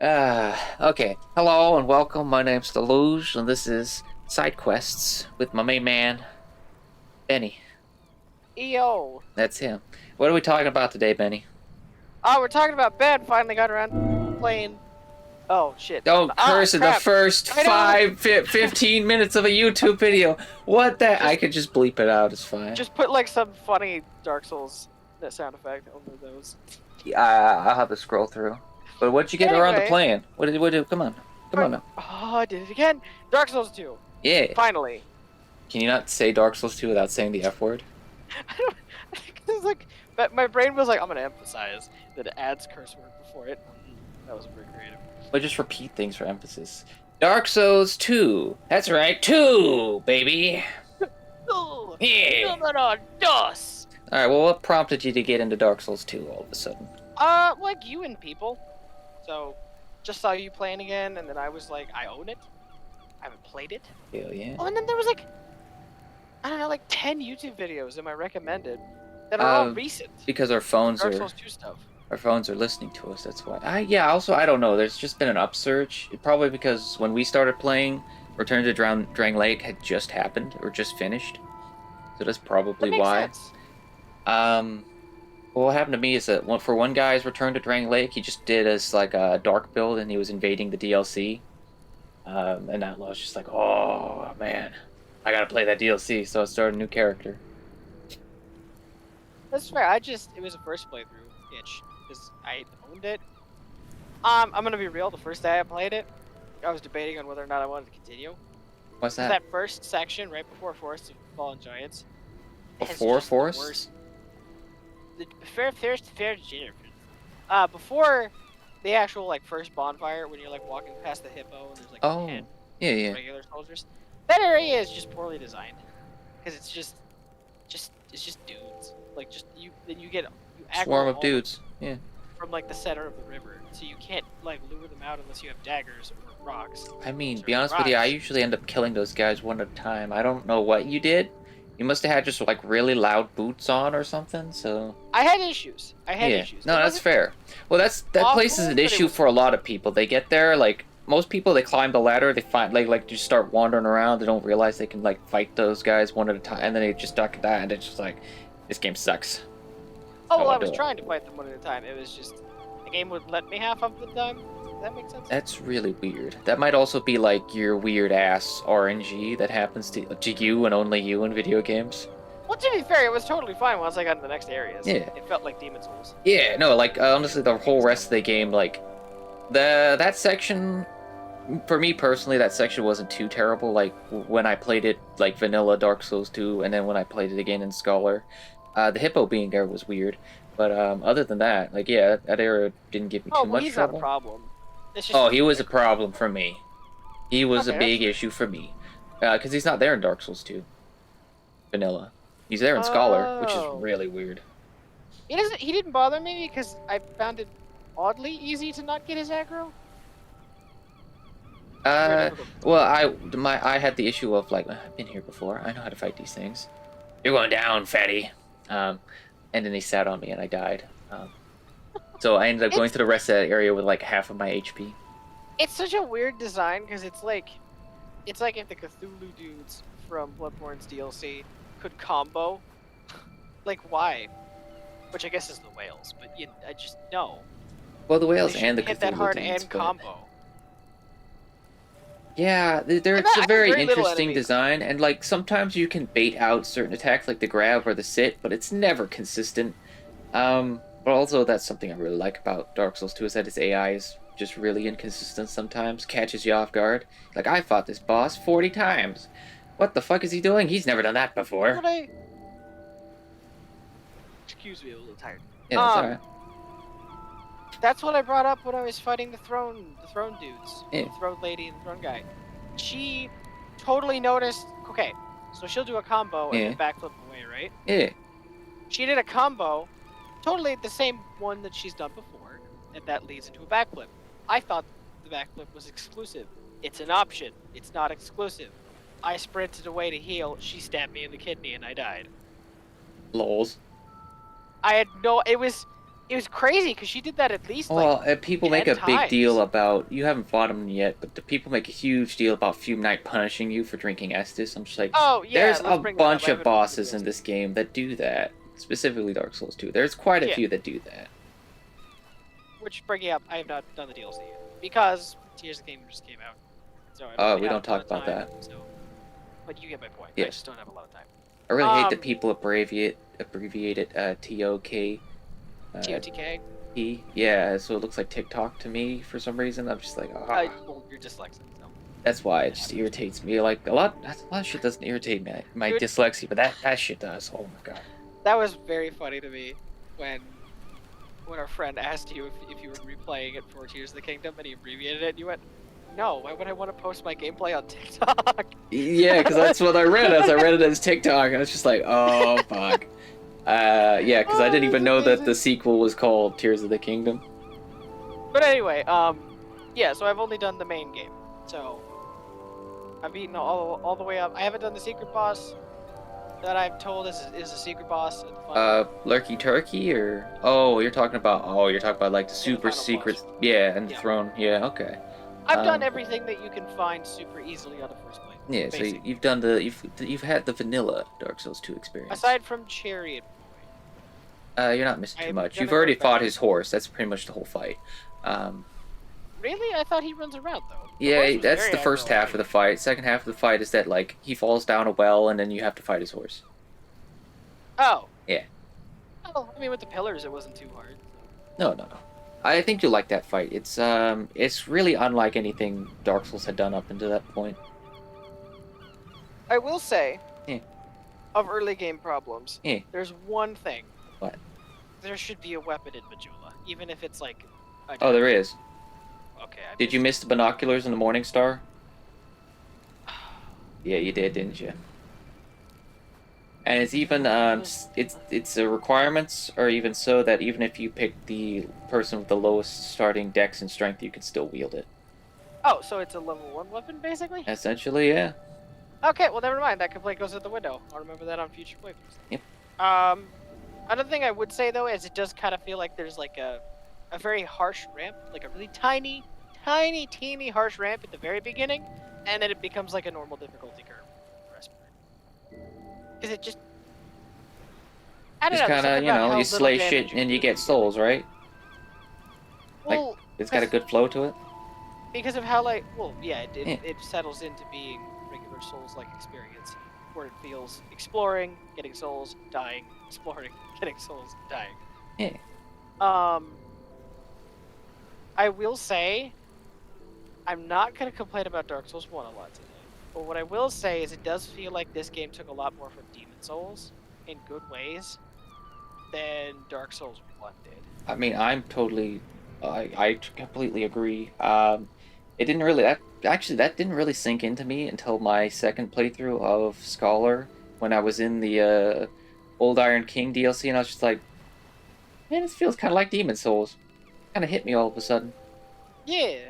Okay. Hello and welcome. My name's Deluge, and this is Side Quests with my main man, Benny. EO. That's him. What are we talking about today, Benny? Oh, we're talking about Ben finally got around to playing. Oh, shit. Don't curse in the Crap. first I know. 15 minutes of a YouTube video. What the? I Just, could just bleep it out. It's fine. just put like some funny Dark Souls sound effect over those. I'll have to scroll through. But what'd you get around to Anyway. playing? Come on. Come on now. Oh, I did it again. Dark Souls 2. Yeah. Finally. Can you not say Dark Souls 2 without saying the F word? I don't. It's like, but my brain was like, I'm gonna emphasize that it adds curse word before it. That was very creative. But just repeat things for emphasis. Dark Souls 2. That's right, 2, baby. Oh, Yeah. no, DOS. Alright, well, what prompted you to get into Dark Souls 2 all of a sudden? Like you and people. So, just saw you playing again, and then I was like, I own it. I haven't played it. Hell yeah. Oh, and then there was like, I don't know, like 10 YouTube videos in my recommended that are all recent. Because our phones Dark are Souls 2 stuff. listening to us, that's why. I don't know, there's just been an upsurge. Probably because when we started playing, Return to Drang Lake had just happened, or just finished. So that's probably That makes why. sense. What happened to me is that for one guy's Return to Drang Lake, he just did as like a dark build and he was invading the DLC. And that was just like, oh man, I gotta play that DLC, so I started a new character. That's fair. It was a first playthrough itch, because I owned it. I'm gonna be real, the first day I played it, I was debating on whether or not I wanted to continue. What's that? That first section, right before Forest of Fallen Giants. Before Forest? Before the actual like first bonfire, when you're like walking past the hippo and there's like 10 yeah. regular soldiers. That area is just poorly designed, because it's just dudes. Like you get Swarm of aggro dudes. Yeah. from like the center of the river, so you can't like lure them out unless you have daggers or rocks. I mean, be honest with you, I usually end up killing those guys one at a time. I don't know what you did. You must have had just like really loud boots on or something. So I had issues. No, that's fair. Well, that place is an issue for a lot of people. They get there, like most people, they climb the ladder, they find like just start wandering around. They don't realize they can like fight those guys one at a time, and then they just duck that, and it's just like, this game sucks. Oh well, I was trying to fight them one at a time. It was just the game would let me half of the time. Does that make sense? That's really weird. That might also be like your weird ass RNG that happens to you and only you in video games. Well, to be fair, it was totally fine once I got into the next areas. Yeah. It felt like Demon Souls. Yeah, no, like honestly, the whole rest of the game, like that section, for me personally, that section wasn't too terrible. Like when I played it, like vanilla Dark Souls 2, and then when I played it again in Scholar, the hippo being there was weird. But other than that, like yeah, that area didn't give me too much he's trouble. not a problem. It's just Oh, he was a problem for me. He was Okay, a big issue for me. Because he's not there in Dark Souls 2. Vanilla. He's there in Scholar, which is Oh. really weird. He didn't bother me because I found it oddly easy to not get his aggro. Well, I had the issue of like, I've been here before. I know how to fight these things. You're going down, fatty. And then they sat on me and I died. So I ended up going to the rest of that area with like half of my HP. It's such a weird design because it's like if the Cthulhu dudes from Bloodborne's DLC could combo. Like why? Which I guess is the whales, but I just no. Well, the whales They and the hit Cthulhu that hard dudes, and but... combo. Yeah, it's a very interesting design, and like sometimes you can bait out certain attacks like the grab or the sit, but it's never consistent. But also that's something I really like about Dark Souls 2 is that its AI is just really inconsistent sometimes, catches you off guard. Like I fought this boss 40 times. What the fuck is he doing? He's never done that before. Excuse me, I'm a little tired. Yeah, that's alright. That's what I brought up when I was fighting the throne dudes. Yeah. The throne lady and the throne guy. She totally noticed. Okay, so she'll do a combo and then backflip away, right? Yeah. She did a combo, totally the same one that she's done before, and that leads into a backflip. I thought the backflip was exclusive. It's an option. It's not exclusive. I sprinted away to heal. She stabbed me in the kidney and I died. Lols. I had no. It was It was crazy because she did that at least Well, like people 10 make a big deal times. about, you haven't fought him yet, but the people make a huge deal about Fume Knight punishing you for drinking Estus. I'm just like, Oh yeah, there's let's a bring that up. bunch I of haven't played the bosses in DLC. this game that do that. Specifically Dark Souls 2. There's quite a Yeah. few that do that. Which, bringing up, I have not done the DLC yet because Tears of the Kingdom just came out. So I Oh, really we have don't a lot talk of about time, that. So, but you get my point. I Yes. just don't have a lot of time. I really hate that Um, people abbreviate it TOK. TOTK. T. Yeah, so it looks like TikTok to me for some reason. I'm just like, ah. Well, you're dyslexic, so. That's why it just irritates me. Like a lot of shit doesn't irritate me. My Dude. dyslexia, but that shit does. Oh my god. That was very funny to me when our friend asked you if you were replaying it for Tears of the Kingdom and he abbreviated it and you went, no, why would I want to post my gameplay on TikTok? Yeah, because that's what I read as. I read it as TikTok, and I was just like, oh fuck. Yeah, because I didn't even know that the sequel was called Tears of the Kingdom. But anyway, yeah, so I've only done the main game. So I've beaten all the way up. I haven't done the secret boss that I'm told is a secret boss. At the final. Lurky Turkey, or you're talking about like the super final secret, boss. yeah, and the Yeah. throne, yeah, okay. I've done everything that you can find super easily on the first play. Yeah, so basically. you've done you've had the vanilla Dark Souls 2 experience. Aside from Chariot Boy. You're not missing too I'm much. gonna You've already go back. fought his horse. That's pretty much the whole fight. Really? I thought he runs around though. The Yeah, horse was that's very the first half of the fight. Second half of the fight is that like he falls down a well and then you have to fight his horse. Oh. Yeah. Well, I mean, with the pillars, it wasn't too hard. No. I think you'll like that fight. It's really unlike anything Dark Souls had done up until that point. I will say, Yeah. of early game problems, Yeah. there's one thing. What? There should be a weapon in Majula, even if it's like. Oh, there is. Okay. Did you miss the binoculars in the Morning Star? Yeah, you did, didn't you? And it's even it's a requirements are even so that even if you pick the person with the lowest starting dex and strength, you can still wield it. Oh, so it's a level 1 weapon, basically? Essentially, yeah. Okay, well, never mind. That complaint goes out the window. I'll remember that on future playthroughs. Yep. Another thing I would say, though, is it does kind of feel like there's, like, a very harsh ramp. Like, a really tiny, teeny harsh ramp at the very beginning. And then it becomes, like, a normal difficulty curve for the rest of it. Because it just... I don't Just know. kind of, you slay shit and you get souls, right? Well, It's got a good flow to it. because of how, like... Well, yeah, Yeah. it settles into being regular Souls-like experience. Where it feels exploring, getting souls, dying, exploring, getting souls, dying. Yeah. I will say, I'm not going to complain about Dark Souls 1 a lot today. But what I will say is it does feel like this game took a lot more from Demon Souls in good ways than Dark Souls 1 did. I mean, I completely agree. It didn't really, that didn't really sink into me until my second playthrough of Scholar, when I was in the Old Iron King DLC, and I was just like, man, this feels kind of like Demon Souls. Kind of hit me all of a sudden. Yeah.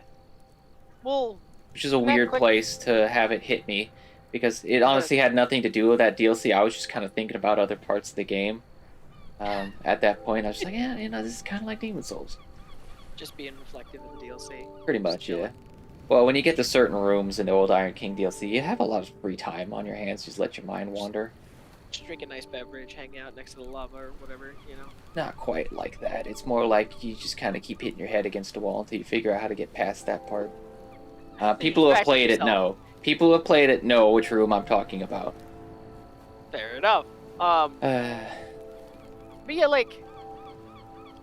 Well, Which is a weird place to have it hit me, because it honestly had nothing to do with that DLC. I was just kind of thinking about other parts of the game. At that point, I was just like, yeah, this is kind of like Demon Souls. just being reflective in the DLC. Pretty much, yeah. Well, when you get to certain rooms in the Old Iron King DLC, you have a lot of free time on your hands. Just let your mind wander. Just drink a nice beverage, hang out next to the lava or whatever, you know? Not quite like that. It's more like you just kind of keep hitting your head against the wall until you figure out how to get past that part. People who have played it know. People who have played it know which room I'm talking about. Fair enough. But yeah, like...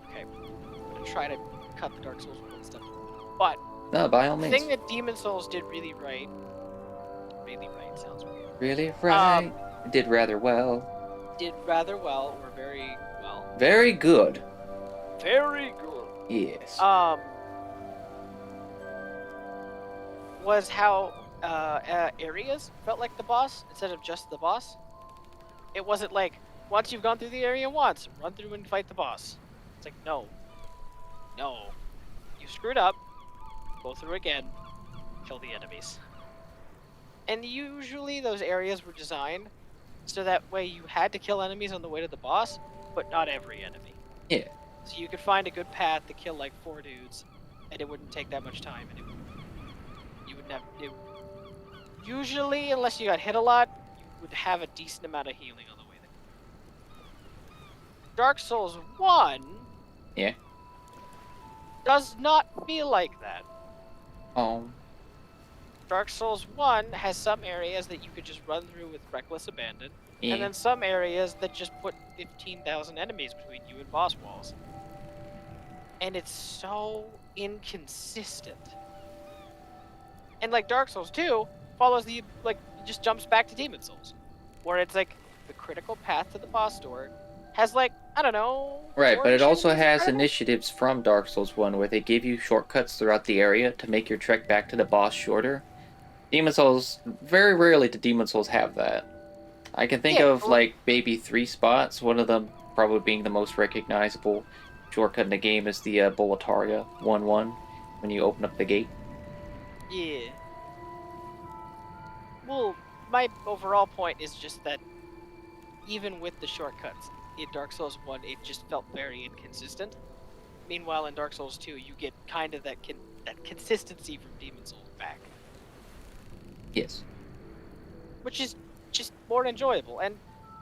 Okay, I'm gonna try to cut the Dark Souls 1 stuff. But... No, by all The means. thing that Demon Souls did really right sounds weird. Really right. Did rather well. Did rather well, or very well. Very good. Very good. Yes. Was how areas felt like the boss instead of just the boss. It wasn't like once you've gone through the area once, run through and fight the boss. It's like no, you screwed up. Go through again, kill the enemies. And usually those areas were designed so that way you had to kill enemies on the way to the boss, but not every enemy. Yeah. So you could find a good path to kill like 4 dudes, and it wouldn't take that much time, and you wouldn't have. Usually, unless you got hit a lot, you would have a decent amount of healing on the way there. Dark Souls 1 Yeah. does not feel like that. Oh. Dark Souls 1 has some areas that you could just run through with reckless abandon, Yeah. and then some areas that just put 15,000 enemies between you and boss walls. And it's so inconsistent. And like Dark Souls 2 follows the just jumps back to Demon Souls, where it's like the critical path to the boss door has like, I don't know. Right, but it also has incredible? initiatives from Dark Souls 1 where they give you shortcuts throughout the area to make your trek back to the boss shorter. Demon Souls, very rarely do Demon Souls have that. I can think of like maybe 3 spots, one of them probably being the most recognizable shortcut in the game is the Boletaria 1-1 when you open up the gate. Yeah. Well, my overall point is just that even with the shortcuts, in Dark Souls 1, it just felt very inconsistent. Meanwhile, in Dark Souls 2, you get kind of that consistency from Demon Souls back. Yes. Which is just more enjoyable. And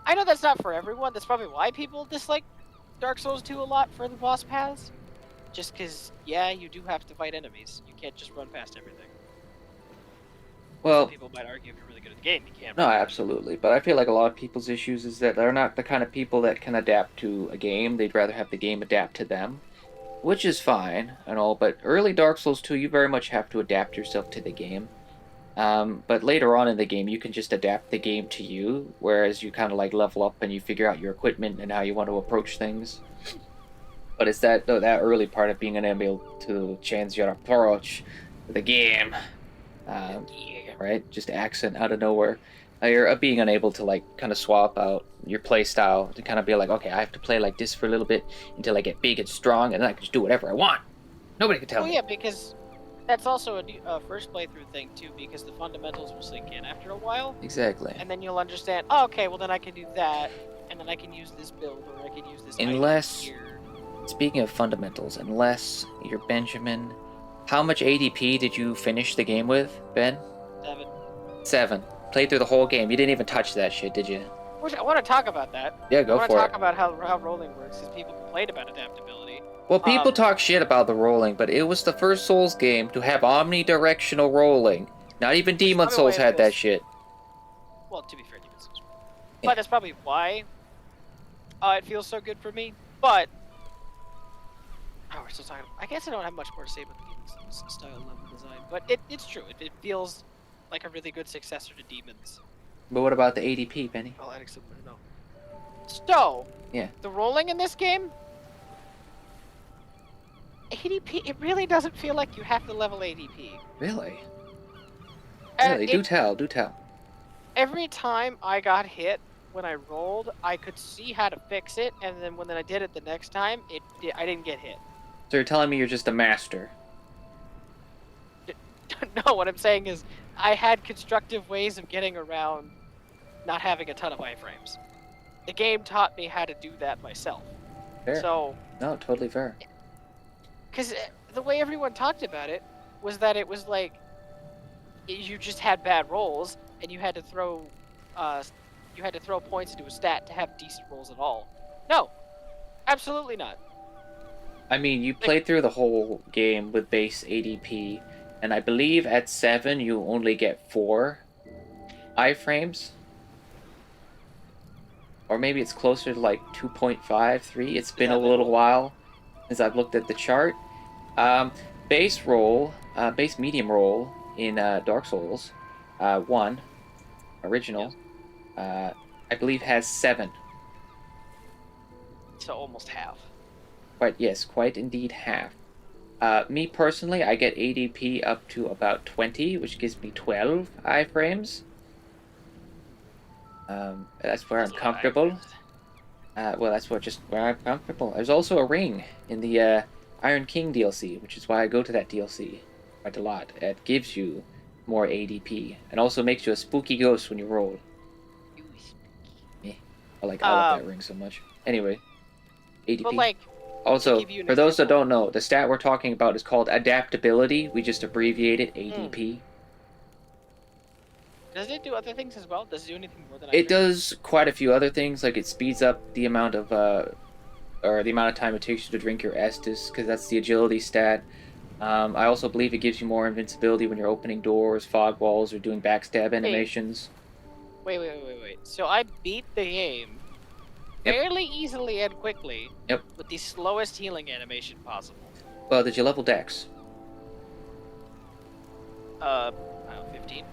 I know that's not for everyone. That's probably why people dislike Dark Souls 2 a lot for the boss paths. Just because, yeah, you do have to fight enemies. You can't just run past everything. Well, some people might argue if you're really good at the game, you can't. No, absolutely. But I feel like a lot of people's issues is that they're not the kind of people that can adapt to a game. They'd rather have the game adapt to them, which is fine and all. But early Dark Souls 2, you very much have to adapt yourself to the game. But later on in the game, you can just adapt the game to you, whereas you kind of like level up and you figure out your equipment and how you want to approach things. But it's that early part of being able to change your approach to the game. Right? Just accent out of nowhere. You're being unable to like kind of swap out your play style to kind of be like, okay, I have to play like this for a little bit until I get big and strong, and then I can just do whatever I want. Nobody can tell me. Yeah, because that's also a first playthrough thing too, because the fundamentals will sink in after a while. Exactly. And then you'll understand. Oh, okay, well then I can do that, and then I can use this build, or I can use this. Unless, item here. Speaking of fundamentals, unless you're Benjamin, how much ADP did you finish the game with, Ben? 7. Played through the whole game. You didn't even touch that shit, did you? Which I want to talk about that. Yeah, go for it. I want to talk about how rolling works, because people complained about adaptability. Well, people talk shit about the rolling, but it was the first Souls game to have omnidirectional rolling. Not even Demon Souls had that shit. Well, to be fair, Demon Souls. Yeah. But that's probably why it feels so good for me. But we're still talking. I guess I don't have much more to say about the Demon Souls style level design, but it's true. It feels like a really good successor to Demons. But what about the ADP, Benny? I'll add something to know. So, yeah, the rolling in this game, ADP, it really doesn't feel like you have to level ADP. Really? Really? Do tell. Every time I got hit when I rolled, I could see how to fix it, and then when I did it the next time, I didn't get hit. So you're telling me you're just a master? No, what I'm saying is I had constructive ways of getting around not having a ton of iframes. The game taught me how to do that myself. Fair. So no, totally fair. Because the way everyone talked about it was that it was like you just had bad rolls and you had to throw points into a stat to have decent rolls at all. No, absolutely not. I mean, you played through the whole game with base ADP, and I believe at 7 you only get 4 iframes. Or maybe it's closer to like 2.5, 3. It's been a little while since I've looked at the chart. Base medium roll in Dark Souls 1, original, I believe has 7. So almost half. But yes, quite indeed half. Me personally, I get ADP up to about 20, which gives me 12 iframes. That's where I'm comfortable. Well, that's where I'm comfortable. There's also a ring in the Iron King DLC, which is why I go to that DLC quite a lot. It gives you more ADP, and also makes you a spooky ghost when you roll. Yeah. I love that ring so much. Anyway, ADP. But like, Also, for those that don't know, the stat we're talking about is called adaptability. We just abbreviate it ADP. Does it do other things as well? Does it do anything more than it does quite a few other things, like it speeds up the amount of or the amount of time it takes you to drink your Estus, because that's the agility stat. I also believe it gives you more invincibility when you're opening doors, fog walls, or doing backstab animations. Wait. So I beat the game fairly easily and quickly. Yep. With the slowest healing animation possible. Well, did you level Dex? 15.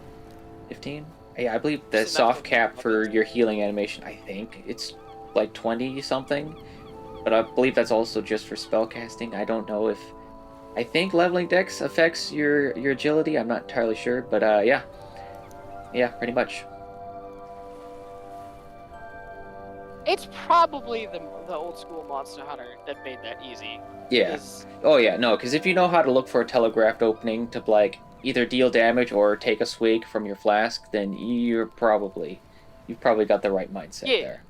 15? Yeah, I believe the soft cap for your healing animation, I think it's like 20 something. But I believe that's also just for spellcasting. I don't know if... I think leveling Dex affects your agility. I'm not entirely sure, but yeah. Yeah, pretty much. It's probably the old school Monster Hunter that made that easy. Yeah. Oh yeah, no, because if you know how to look for a telegraphed opening to like either deal damage or take a swig from your flask, then you've probably got the right mindset there.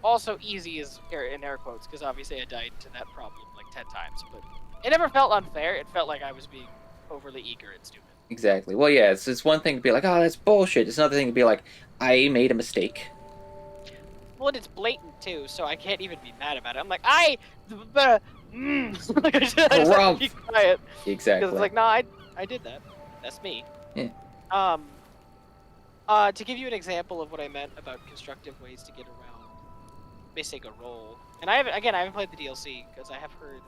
Also, easy is in air quotes, because obviously I died to that problem like 10 times, but it never felt unfair. It felt like I was being overly eager and stupid. Exactly. Well, yeah, it's one thing to be like, oh, that's bullshit. It's another thing to be like, I made a mistake. Well, and it's blatant too, so I can't even be mad about it. I'm like, I just be quiet. Exactly. Because it's like, no, I did that. That's me. Yeah. To give you an example of what I meant about constructive ways to get around missing a roll, and I haven't played the DLC because I have heard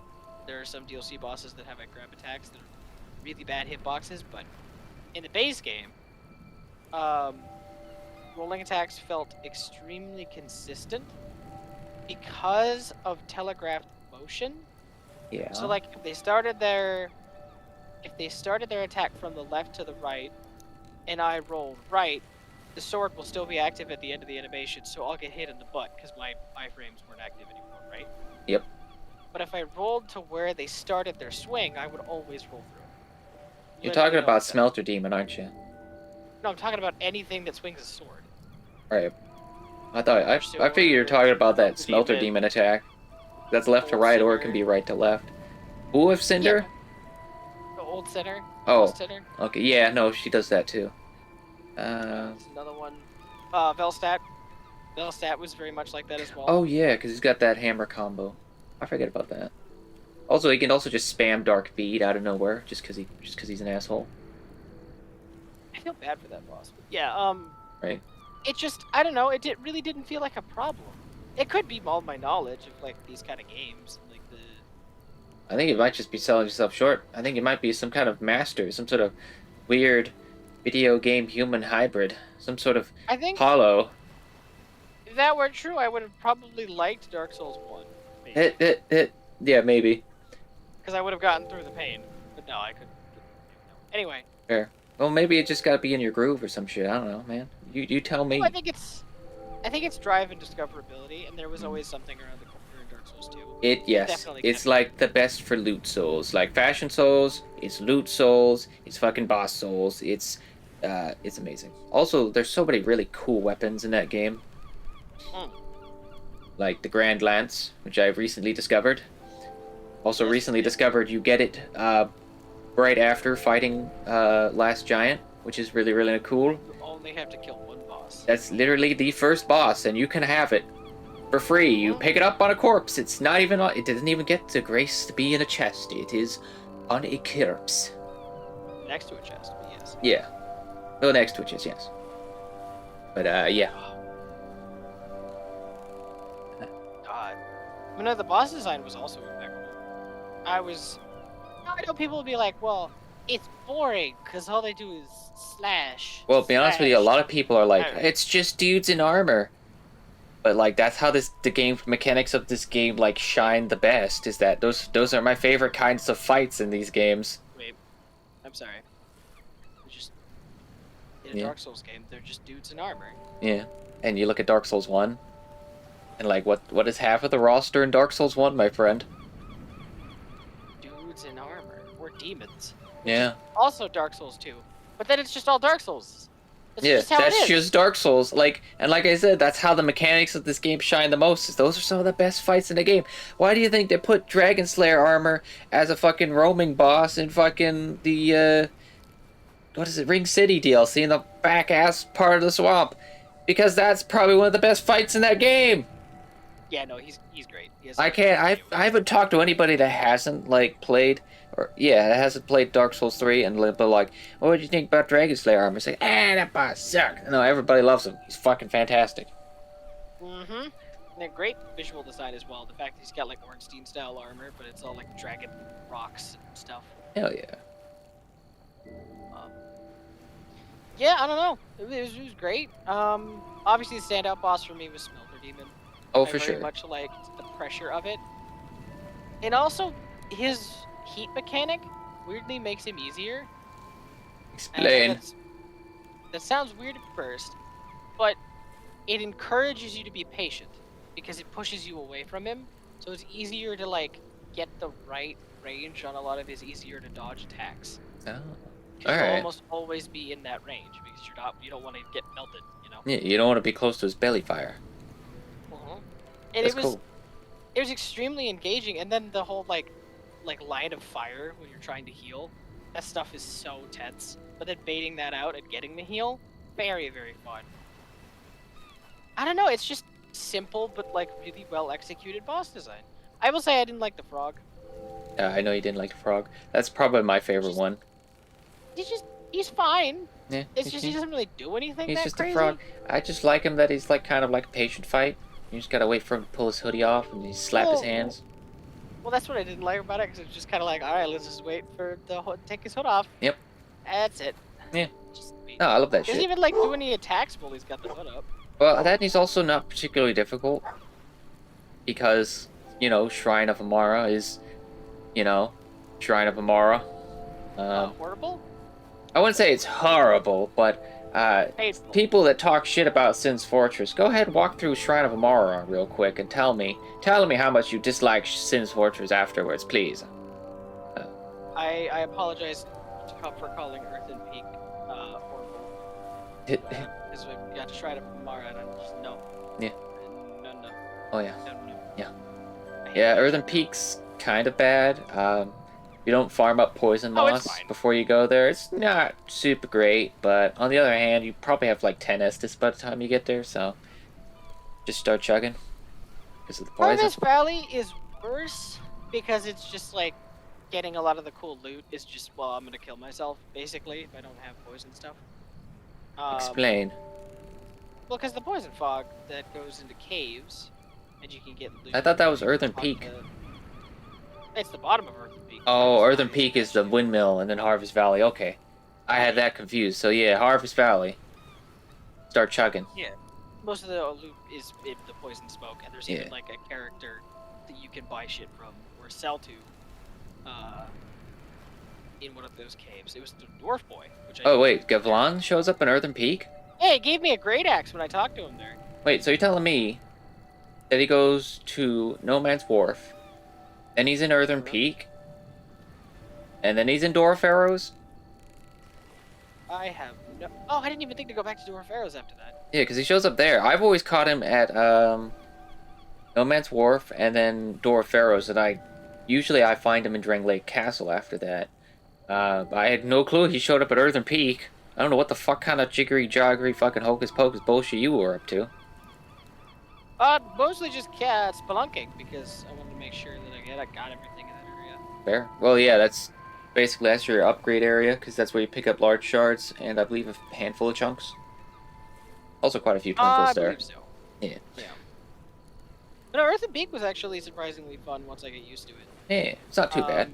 there are some DLC bosses that have grab attacks that are really bad hitboxes, but in the base game, rolling attacks felt extremely consistent because of telegraphed motion. Yeah. So like if they started their attack from the left to the right, and I rolled right, the sword will still be active at the end of the animation, so I'll get hit in the butt because my iframes weren't active anymore, right? Yep. But if I rolled to where they started their swing, I would always roll through. You're talking about Smelter Demon, aren't you? No, I'm talking about anything that swings a sword. Right. I figured you were talking about that Smelter Demon attack. That's left to right, or it can be right to left. Wolf Cinder? Yeah. The old Sinner. Oh. Sinner. Okay, yeah, no, she does that too. There's another one. Velstadt. Velstadt was very much like that as well. Oh yeah, because he's got that hammer combo. I forget about that. Also, he can also just spam Dark Bead out of nowhere, just because he's an asshole. I feel bad for that boss. But yeah, Right. It just, I don't know, really didn't feel like a problem. It could be all my knowledge of, like, these kind of games. Like I think it might just be selling yourself short. I think it might be some kind of master, some sort of weird video game human hybrid. Some sort of hollow. If that were true, I would have probably liked Dark Souls 1. Maybe. Yeah, maybe. Because I would have gotten through the pain. But no, I couldn't. Anyway. Fair. Well, maybe it just gotta be in your groove or some shit. I don't know, man. You tell me. Well, I think it's drive and discoverability, and there was always something around the corner in Dark Souls 2. Yes. It's like the best for loot souls. Like Fashion Souls, it's loot souls, it's fucking boss souls. It's amazing. Also, there's so many really cool weapons in that game. Like the Grand Lance, which I've recently discovered. Also recently discovered you get it right after fighting Last Giant, which is really, really cool. You only have to kill one boss. That's literally the first boss, and you can have it for free. You pick it up on a corpse. It's not even it doesn't even get to grace to be in a chest. It is on a corpse. Next to a chest, yes. Yeah. No, next to a chest, yes. But yeah. God. No, the boss design was also impeccable. I know people will be like, well, it's boring because all they do is slash. Well, to be honest with you, a lot of people are like, it's just dudes in armor. But like, that's how the game mechanics of this game like shine the best. Is that those are my favorite kinds of fights in these games. Wait, I'm sorry. In a Dark Souls game, they're just dudes in armor. Yeah, and you look at Dark Souls 1, and like, what is half of the roster in Dark Souls 1, my friend? Dudes in armor. Or demons. Yeah. Also Dark Souls 2. But then it's just all Dark Souls. That's Yeah, just how it that's is. just Dark Souls. Like I said, that's how the mechanics of this game shine the most. Is those are some of the best fights in the game. Why do you think they put Dragon Slayer armor as a fucking roaming boss in fucking the what is it, Ring City DLC in the back ass part of the swamp? Because that's probably one of the best fights in that game. Yeah, no, he's great. He has I can't. I haven't talked to anybody that hasn't like played or that hasn't played Dark Souls 3 and but like, what do you think about Dragon Slayer armor? It's like, that boss sucks. No, everybody loves him. He's fucking fantastic. Mm-hmm. And a great visual design as well. The fact that he's got like Ornstein style armor, but it's all like dragon rocks and stuff. Hell yeah. Yeah, I don't know. It was great. Obviously the standout boss for me was Smelter Demon. Oh, I for very sure. much liked the pressure of it. And also, his heat mechanic weirdly makes him easier. Explain. That sounds weird at first, but it encourages you to be patient because it pushes you away from him. So it's easier to like get the right range on a lot of his easier to dodge attacks. Oh. You'll Alright. almost always be in that range because you don't want to get melted, you know. Yeah, you don't want to be close to his belly fire. And That's it was cool. it was extremely engaging, and then the whole like line of fire when you're trying to heal, that stuff is so tense. But then baiting that out and getting the heal, very very fun. I don't know, it's just simple but like really well executed boss design. I will say I didn't like the frog. I know you didn't like the frog. That's probably my favorite one. He's fine. Yeah. It's just he doesn't really do anything He's that just crazy. a frog. I just like him that he's like kind of like a patient fight. You just gotta wait for him to pull his hoodie off and he slap his hands. Well, that's what I didn't like about it, because it's just kind of like, all right, let's just wait for the hood, take his hood off. Yep. That's it. Yeah. Just wait. No, I love that Doesn't shit. even like do any attacks while he's got the hood up. Well, that is also not particularly difficult because Shrine of Amara is, Shrine of Amara. Horrible? I wouldn't say it's horrible, but Painful. people that talk shit about Sin's Fortress, go ahead and walk through Shrine of Amara real quick and tell me how much you dislike Sin's Fortress afterwards, please. I apologize for calling Earthen Peak horrible. Because we got to try to Mara and I'm just no. Yeah. No. Oh yeah. No. Yeah. I hate Yeah, that Earthen shit. Peak's kind of bad. You don't farm up poison Oh, it's moss fine. before you go there. It's not super great, but on the other hand, you probably have like 10 Estus by the time you get there, so just start chugging because of the poison. Harvest Valley is worse because it's just like getting a lot of the cool loot is just, well, I'm gonna kill myself basically if I don't have poison stuff. Explain. Well, because the poison fog that goes into caves, and you can get loot. I thought that was Earthen on Peak. It's the bottom of Earthen Peak. Oh, Earthen Peak is the windmill, and then Harvest Valley. Okay, I had that confused. So yeah, Harvest Valley. Start chugging. Yeah. Most of the loot is in the poison smoke, and there's Yeah. even like a character that you can buy shit from or sell to. In one of those caves. It was the Dwarf Boy, which I. Oh wait, Gavlan shows up in Earthen Peak. Hey, he gave me a great axe when I talked to him there. Wait, so you're telling me that he goes to No Man's Wharf, then he's in Earthen Peak, and then he's in Dwarf Arrows? I have no. Oh, I didn't even think to go back to Dwarf Arrows after that. Yeah, because he shows up there. I've always caught him at No Man's Wharf and then Dwarf Arrows, and I find him in Drangleic Castle after that. I had no clue he showed up at Earthen Peak. I don't know what the fuck kind of jiggery-joggery fucking hocus-pocus bullshit you were up to. Mostly just spelunking because I wanted to make sure that I got everything in that area. Fair. Well, yeah, that's your upgrade area, because that's where you pick up large shards, and I believe a handful of chunks. Also quite a few twinkles I there. believe so. Yeah. But no, Earthen Peak was actually surprisingly fun once I get used to it. Yeah, it's not too bad.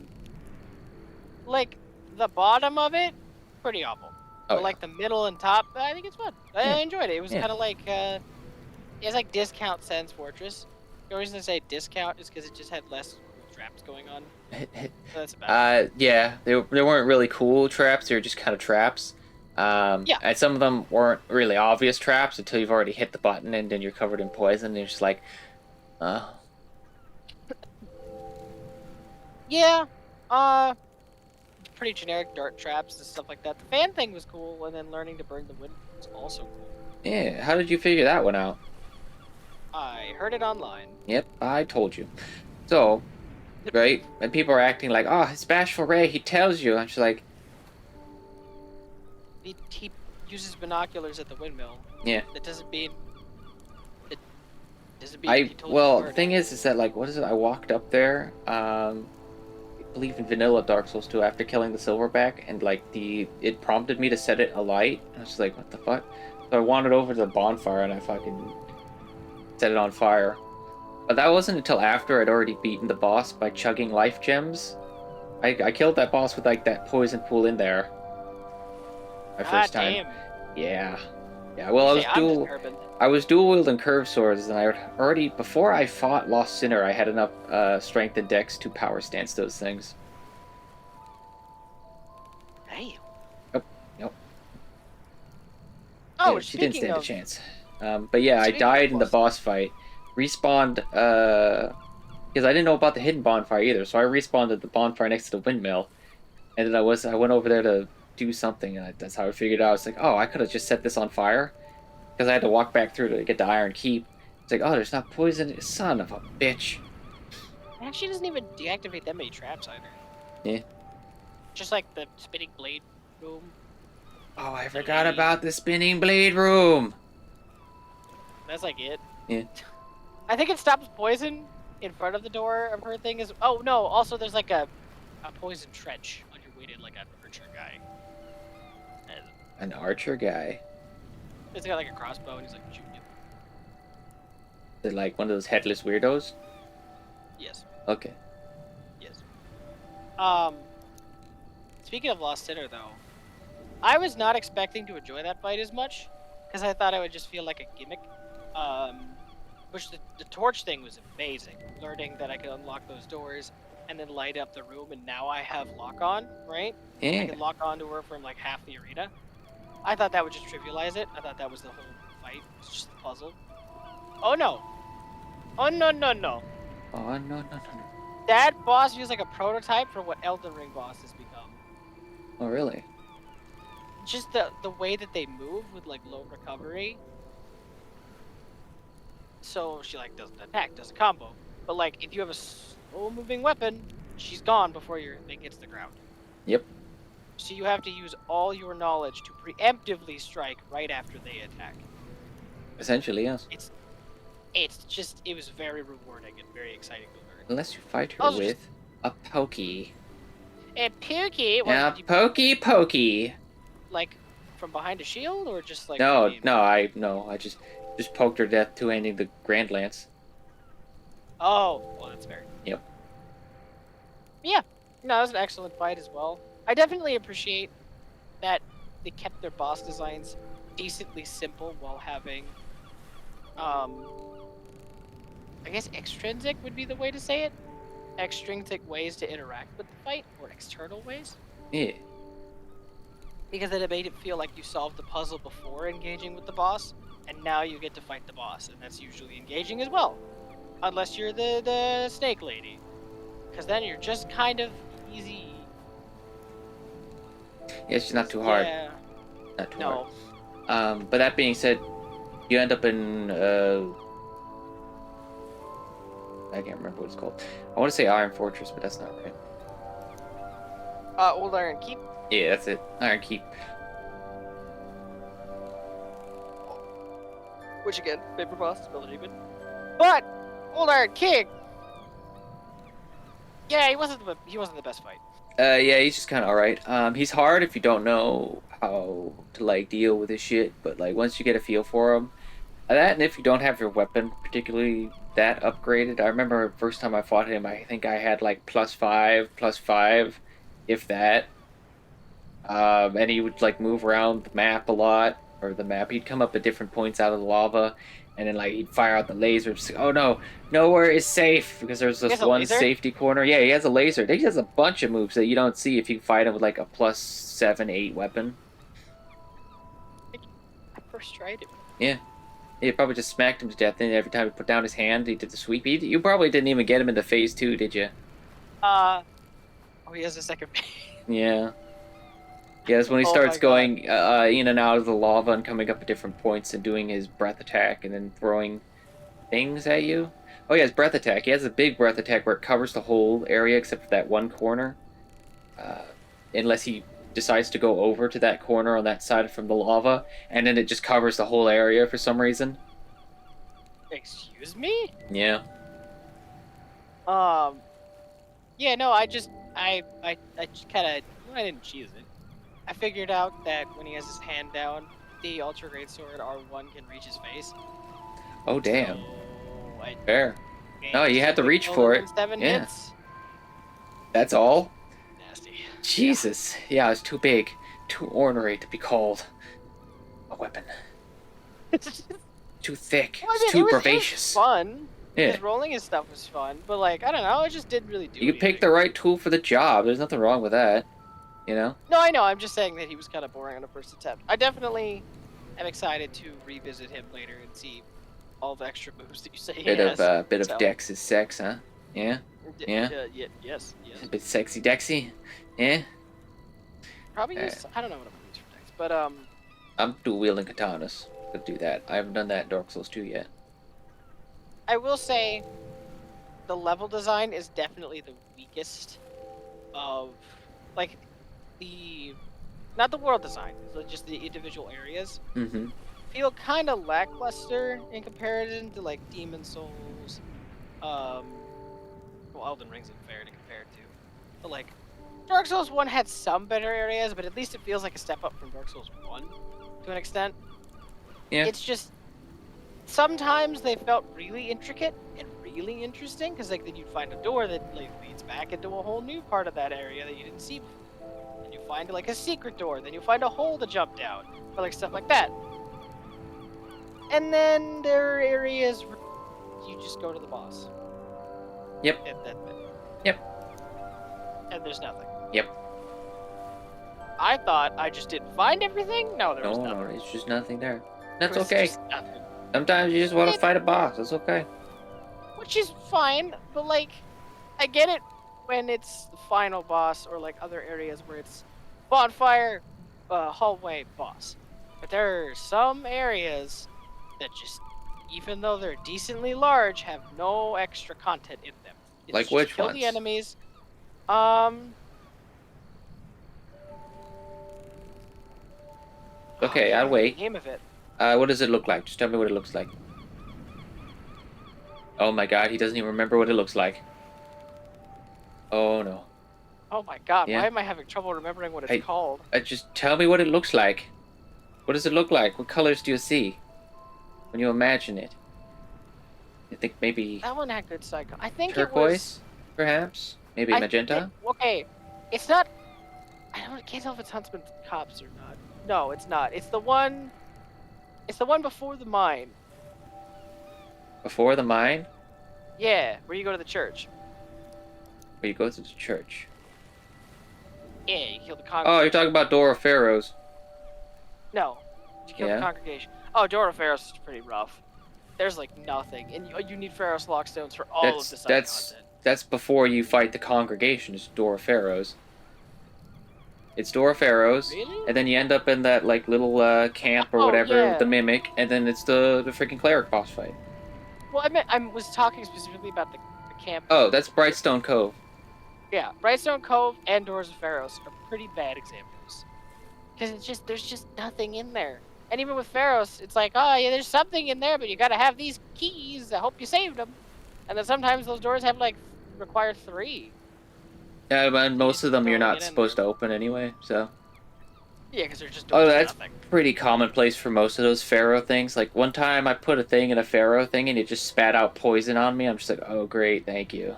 Like, the bottom of it, pretty awful. Oh, But like the middle and top, I think it's fun. I Yeah. enjoyed it. It was Yeah. kind of like, it's like discount Sans Fortress. The only reason I say discount is because it just had less traps going on. So that's about it. Yeah, they weren't really cool traps. They were just kind of traps. Yeah. And some of them weren't really obvious traps until you've already hit the button and then you're covered in poison. And you're just like, Yeah. pretty generic dart traps and stuff like that. The fan thing was cool, and then learning to burn the wind was also cool. Yeah, how did you figure that one out? I heard it online. Yep, I told you. So, right, and people are acting like, oh, it's Bashful Ray, he tells you. And she's like, he uses binoculars at the windmill. yeah. That doesn't mean... Well, the thing is that, like, what is it? I walked up there, I believe in vanilla Dark Souls 2 after killing the Silverback, and, like, it prompted me to set it alight. And I was like, what the fuck? So I wandered over to the bonfire and I fucking set it on fire. But that wasn't until after I'd already beaten the boss by chugging life gems. I killed that boss with, like, that poison pool in there. My first time. Damn. Yeah. Yeah, well, I was dual wielding curved swords, and I already, before I fought Lost Sinner, I had enough strength and dex to power stance those things. Damn. Nope. Oh, yeah, she didn't stand a chance. But yeah, I died in the boss fight. Respawned, because I didn't know about the hidden bonfire either, so I respawned at the bonfire next to the windmill, and then I went over there to do something, and that's how I figured out. I was like, oh, I could have just set this on fire, because I had to walk back through to get the Iron Keep. It's like, oh, there's not poison. Son of a bitch. It actually doesn't even deactivate that many traps either. Yeah. Just like the spinning blade room. Oh, I forgot about the spinning blade room. That's like it. Yeah. I think it stops poison in front of the door of her thing. Oh no, also there's like a poison trench on your way to like an archer guy. An archer guy? It's got like a crossbow and he's like shooting you. Is it like one of those headless weirdos? Yes. Okay. Yes. Speaking of Lost Sinner though, I was not expecting to enjoy that fight as much, because I thought it would just feel like a gimmick. Which the torch thing was amazing. Learning that I could unlock those doors and then light up the room, and now I have lock on, right? Yeah. I can lock onto her from like half the arena. I thought that would just trivialize it. I thought that was the whole fight. It's just the puzzle. Oh no! Oh no no no! Oh no no no no! That boss feels like a prototype for what Elden Ring bosses become. Oh really? Just the way that they move with like low recovery. So she like doesn't attack, does a combo. But like if you have a slow moving weapon, she's gone before your thing hits the ground. Yep. So you have to use all your knowledge to preemptively strike right after they attack. Essentially, yes. It was very rewarding and very exciting to learn. Unless you fight her with a pokey. A pokey? Yeah, pokey. Like from behind a shield, or just like? I just poked her to death two-handing the Grand Lance. Oh, well, that's fair. Yep. Yeah, no, it was an excellent fight as well. I definitely appreciate that they kept their boss designs decently simple while having, I guess extrinsic would be the way to say it. Extrinsic ways to interact with the fight, or external ways. Yeah. Because it made it feel like you solved the puzzle before engaging with the boss, and now you get to fight the boss, and that's usually engaging as well. Unless you're the snake lady. Because then you're just kind of easy. Yeah, she's not too hard. Yeah. Not too hard. But that being said, you end up in, I can't remember what it's called. I want to say Iron Fortress, but that's not right. Old Iron Keep? Yeah, that's it. Iron Keep. Which again, paper boss, ability good. But Old Iron King. Yeah, he wasn't the best fight. Yeah, he's just kind of alright. He's hard if you don't know how to like deal with his shit, but like once you get a feel for him, that, and if you don't have your weapon particularly that upgraded. I remember the first time I fought him, I think I had like +5, if that. And he would like move around the map a lot, or the map. He'd come up at different points out of the lava, and then like he'd fire out the laser. Just, oh no, nowhere is safe, because there's this one safety corner. Yeah, he has a laser. He has a bunch of moves that you don't see if you fight him with like a +7, 8 weapon. I first tried it. Yeah. He probably just smacked him to death, and every time he put down his hand, he did the sweep. You probably didn't even get him into phase 2, did you? Oh, he has a second phase. Yeah. Yes, when he Oh starts my God. going in and out of the lava and coming up at different points and doing his breath attack and then throwing things at you. Oh yeah, his breath attack. He has a big breath attack where it covers the whole area except for that one corner. Uh, unless he decides to go over to that corner on that side from the lava, and then it just covers the whole area for some reason. Excuse me? Yeah. Yeah, no, I just kind of I didn't choose it. I figured out that when he has his hand down, the Ultra Great Sword R1 can reach his face. Oh damn. So I Fair. No, you had to reach for it. 7 Yeah. hits. That's all? Nasty. Jesus. Yeah, it's too big. Too ornery to be called a weapon. Too thick. Well, I mean, it's too it was bravacious. fun. Yeah. His rolling his stuff was fun, but like I don't know, it just didn't really do. You picked the right tool for the job. There's nothing wrong with that. You know? No, I know. I'm just saying that he was kind of boring on a first attempt. I definitely am excited to revisit him later and see all the extra moves that you say he has. Bit of Dex is sex, huh? Yeah. Yeah. Yes. A bit sexy Dexy. Yeah. Probably use, I don't know what I'm gonna use for Dex, but I'm dual wielding katanas. Could do that. I haven't done that in Dark Souls 2 yet. I will say the level design is definitely the weakest of like not the world design, so just the individual areas. Mm-hmm. Feel kind of lackluster in comparison to like Demon Souls. Well, Elden Ring's unfair to compare it to, but like Dark Souls 1 had some better areas, but at least it feels like a step up from Dark Souls 1 to an extent. Yeah. It's just sometimes they felt really intricate and really interesting because like then you'd find a door that like leads back into a whole new part of that area that you didn't see before. And you find like a secret door, then you find a hole to jump down, or like stuff like that. And then there are areas where you just go to the boss. Yep. Yep. And there's nothing. Yep. I thought I just didn't find everything. No, there was No, nothing. it's just nothing there. That's There was okay. just nothing. Sometimes you just want to fight a boss. That's okay. Which is fine, but like, I get it when it's the final boss or like other areas where it's bonfire, hallway, boss. But there are some areas that just, even though they're decently large, have no extra content in them. It's Like just which kill ones? the enemies. Okay, I'll wait. Name of it. What does it look like? Just tell me what it looks like. Oh my god, he doesn't even remember what it looks like. Oh no. Oh my god, Yeah. why am I having trouble remembering what it's called? Just tell me what it looks like. What does it look like? What colors do you see when you imagine it? You think maybe That one had good psycho. I think it was... turquoise, perhaps? Maybe magenta? Okay, it's not... I can't tell if it's Huntsman Cops or not. No, it's not. It's the one... It's the one before the mine. Before the mine? Yeah, where you go to the church. Where you go to the church. Yeah, you kill the Oh, congregation. you're talking about Door of Pharaohs. No, you kill Yeah. the congregation. Oh, Dora Pharaohs is pretty rough. There's like nothing, and you need Pharaoh's Lockstones for all of the side content. That's before you fight the congregation. It's Door of Pharaohs. It's Door of Pharaohs, Really? and then you end up in that like little camp or Oh, whatever, yeah. with the mimic, and then it's the freaking cleric boss fight. Well, I was talking specifically about the camp. Oh, that's Brightstone Cove. Yeah, Brightstone Cove and Doors of Pharaohs are pretty bad examples. Because it's just, there's just nothing in there. And even with Pharaohs, it's like, oh yeah, there's something in there, but you gotta have these keys. I hope you saved them. And then sometimes those doors have like, require 3. Yeah, but most of them you're Throwing not it in supposed to open anyway, so. Yeah, because they're just doing that's nothing. pretty commonplace for most of those Pharaoh things. Like, one time I put a thing in a Pharaoh thing and it just spat out poison on me. I'm just like, oh, great, thank you.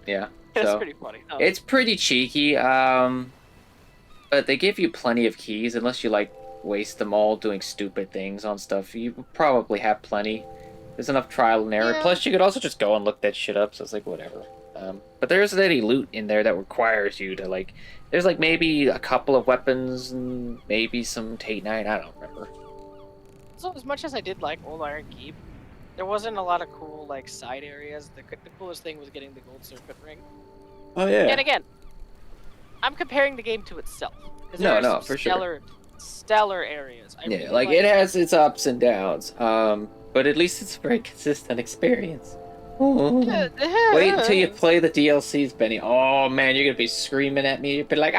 Yeah. That's So, pretty funny. Oh. it's pretty cheeky, but they give you plenty of keys, unless you, like, waste them all doing stupid things on stuff. You probably have plenty. There's enough trial and error. Yeah. Plus, you could also just go and look that shit up, so it's like, whatever. But there isn't any loot in there that requires you to, like... There's, like, maybe a couple of weapons and maybe some Tate-Nine. I don't remember. So as much as I did like Old Iron Keep, there wasn't a lot of cool like side areas. The coolest thing was getting the gold serpent ring. Oh, yeah. And again, I'm comparing the game to itself. No, for sure. Stellar areas. Yeah, really like it has its ups and downs. But at least it's a very consistent experience. Wait until you play the DLCs, Benny. Oh man, you're gonna be screaming at me. You'll be like,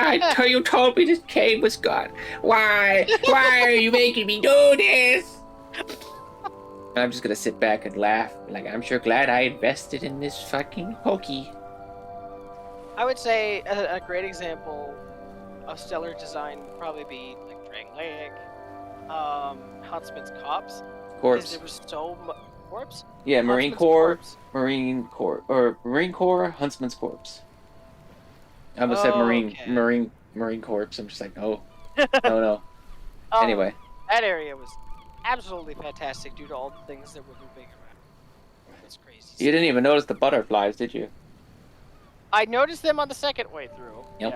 you told me this game was gone. Why? Why are you making me do this? And I'm just gonna sit back and laugh. Like, I'm sure glad I invested in this fucking Pokey. I would say a great example of stellar design would probably be like Drang Lake, Huntsman's Corpse. Corpse. There was so much corpse. Yeah, Marine Corps, Huntsman's Corpse. I almost said Marine Corps. I'm just like, no. Anyway. That area was absolutely fantastic due to all the things that were moving around. It's crazy. You didn't even notice the butterflies, did you? I noticed them on the second way through. Yep.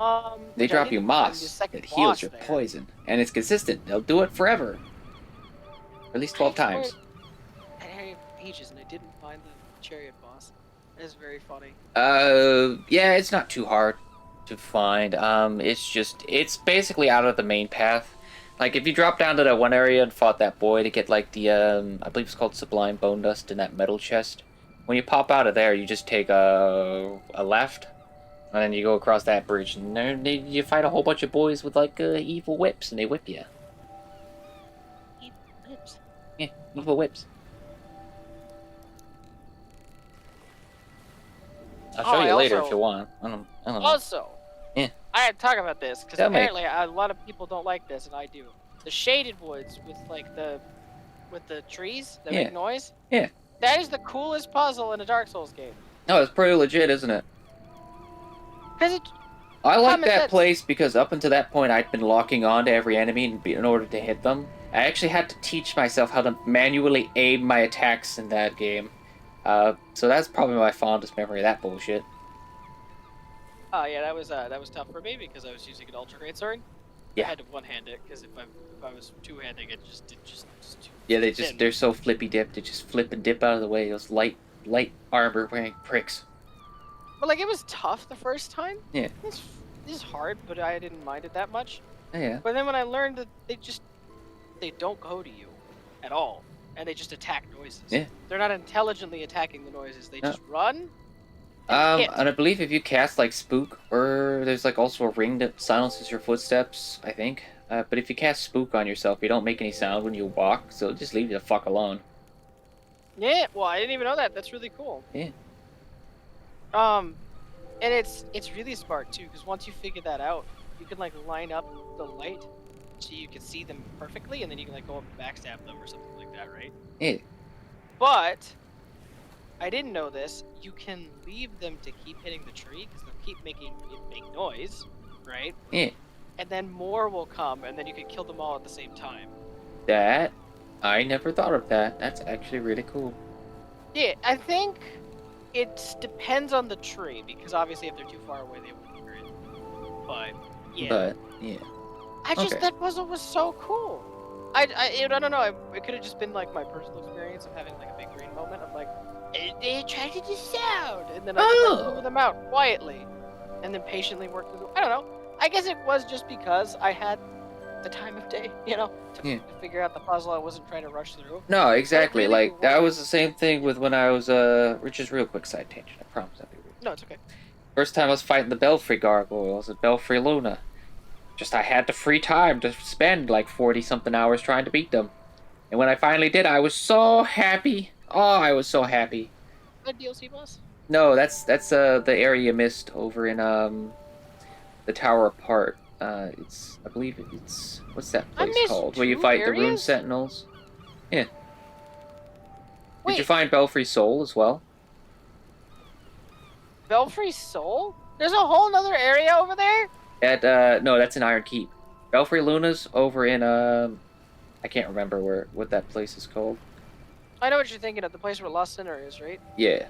Yeah. They drop you moss that heals your poison, and it's consistent. They'll do it forever. At least 12 times. That area of pages, and I didn't find the chariot boss. That is very funny. Yeah, it's not too hard to find. It's basically out of the main path. Like, if you drop down to that one area and fought that boy to get, like, the, I believe it's called Sublime Bone Dust in that metal chest. When you pop out of there, you just take a left, and then you go across that bridge, and then you fight a whole bunch of boys with, like, evil whips, and they whip you. Evil whips? Yeah, evil whips. I'll show you later if you want. I don't know. Also, yeah. I had to talk about this, because apparently a lot of people don't like this, and I do. The shaded woods with, like, with the trees that make noise. Yeah. That is the coolest puzzle in a Dark Souls game. No, it's pretty legit, isn't it? I like that place because up until that point, I'd been locking on to every enemy in order to hit them. I actually had to teach myself how to manually aim my attacks in that game. So that's probably my fondest memory of that bullshit. Oh yeah, that was tough for me because I was using an ultra greatsword. Yeah. I had to one-hand it because if I was two-handing it, just yeah, they're so flippy dipped. They just flip and dip out of the way. Those light armor wearing pricks. But like, it was tough the first time. Yeah. This is hard, but I didn't mind it that much. Yeah. But then when I learned that they don't go to you at all, and they just attack noises. Yeah. They're not intelligently attacking the noises. They just run. And I believe if you cast like Spook, or there's like also a ring that silences your footsteps, I think. But if you cast Spook on yourself, you don't make any sound when you walk, so just leave you the fuck alone. Yeah, well, I didn't even know that. That's really cool. Yeah. And it's really smart too, because once you figure that out, you can like line up the light so you can see them perfectly, and then you can like go up and backstab them or something like that, right? Yeah. But I didn't know this. You can leave them to keep hitting the tree because they'll keep making it make noise, right? Yeah. And then more will come, and then you can kill them all at the same time. I never thought of that. That's actually really cool. Yeah, I think it depends on the tree, because obviously if they're too far away, they won't hear it. But yeah. That puzzle was so cool. I don't know. It could have just been like my personal experience of having like a big brain moment of like, they attracted the sound, and then I could move them out quietly, and then patiently work through them. I don't know. I guess it was just because I had the time of day, to figure out the puzzle. I wasn't trying to rush through. No, exactly. Really like, that was the same thing with when I was, which is real quick side tangent, I promise I'll be real. No, it's okay. First time I was fighting the Belfry Gargoyles at Belfry Luna. I had the free time to spend like 40-something hours trying to beat them. And when I finally did, I was so happy. Oh, I was so happy. The DLC boss? No, that's the area you missed over in, the Tower Apart. I believe it's, what's that place called? Where you fight the Rune Sentinels? Yeah. Wait. Did you find Belfry Soul as well? Belfry Soul? There's a whole nother area over there? No, that's in Iron Keep. Belfry Luna's over in, I can't remember what that place is called. I know what you're thinking of, the place where Lost Sinner is, right? Yeah,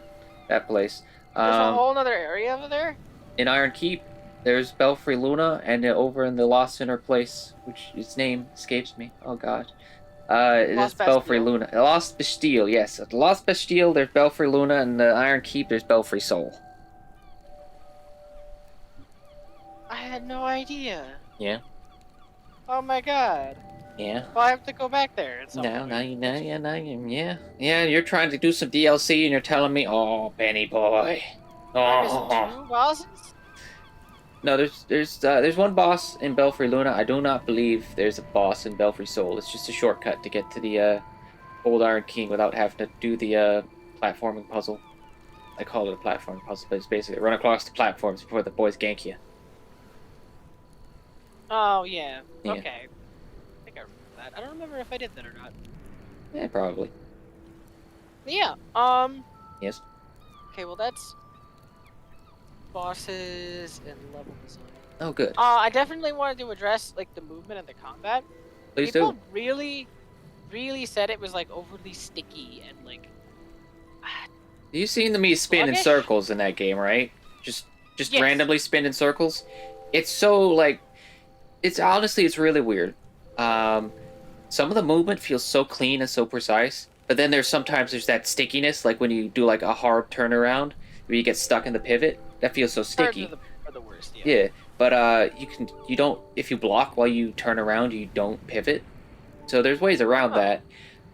that place. There's a whole other area over there? In Iron Keep, there's Belfry Luna, and over in the Lost Sinner place, which its name escapes me. Oh god. It's Belfry Luna. Lost Bastille, yes. At Lost Bastille, there's Belfry Luna, and the Iron Keep, there's Belfry Soul. had no idea. Yeah. Oh my god. Yeah. Well, I have to go back there at some Now, point. yeah. You're trying to do some DLC, and you're telling me, oh, Benny boy. There's Oh. 2 bosses? No, there's one boss in Belfry Luna. I do not believe there's a boss in Belfry Soul. It's just a shortcut to get to the Old Iron King without having to do the platforming puzzle. I call it a platforming puzzle, but it's basically run across the platforms before the boys gank you. Oh, yeah. Yeah. Okay. I think I remember that. I don't remember if I did that or not. Yeah, probably. But yeah, Yes. okay, well that's bosses and level design. Oh, good. I definitely wanted to address, like, the movement and the combat. Please People do. really said it was, like, overly sticky and, like... You seen me spin in Sluggish? circles in that game, right? Just Yes. randomly spin in circles. It's so like, it's honestly it's really weird. Some of the movement feels so clean and so precise, but then there's that stickiness, like when you do like a hard turnaround where you get stuck in the pivot. That feels so sticky. Are the worst, yeah. Yeah, but you don't if you block while you turn around, you don't pivot. So there's ways around that.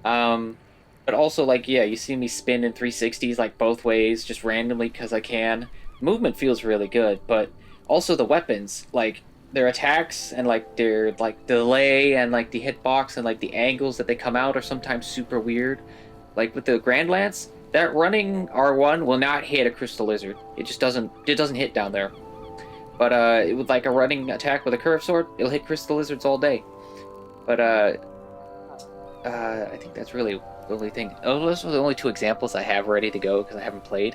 But also, like, yeah, you see me spin in 360s, like, both ways, just randomly because I can. Movement feels really good, but also the weapons, like, their attacks and, like, their, like, delay and, like, the hitbox and, like, the angles that they come out are sometimes super weird. Like, with the Grand Lance, that running R1 will not hit a Crystal Lizard. It just doesn't hit down there. But, with, like, a running attack with a curved sword, it'll hit Crystal Lizards all day. But, I think that's really the only thing. Oh, those are the only 2 examples I have ready to go because I haven't played.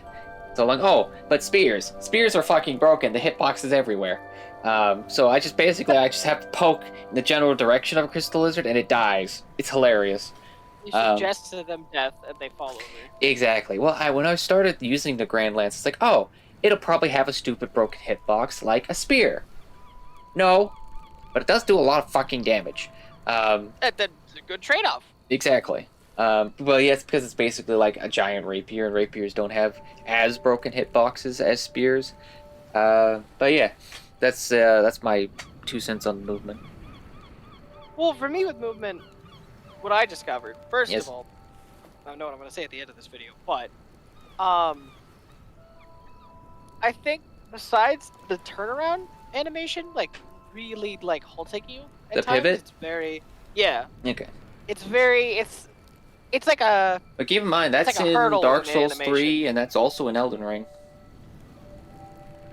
So I'm like, oh, but spears. Spears are fucking broken. The hitbox is everywhere. So I just have to poke in the general direction of a Crystal Lizard and it dies. It's hilarious. You suggest to them death and they fall over. Exactly. Well, when I started using the Grand Lance, it's like, oh, it'll probably have a stupid broken hitbox like a spear. No, but it does do a lot of fucking damage. That's a good trade-off. Exactly. Well, yeah, it's because it's basically like a giant rapier, and rapiers don't have as broken hitboxes as spears. But yeah, that's my 2 cents on movement. Well, for me with movement, what I discovered, first Yes. of all, I know what I'm going to say at the end of this video, but I think besides the turnaround animation, like really like halting you at The times, pivot? it's very Okay. It's like a But keep in mind, that's like a in hurdle Dark in Souls animation. 3, and that's also in Elden Ring.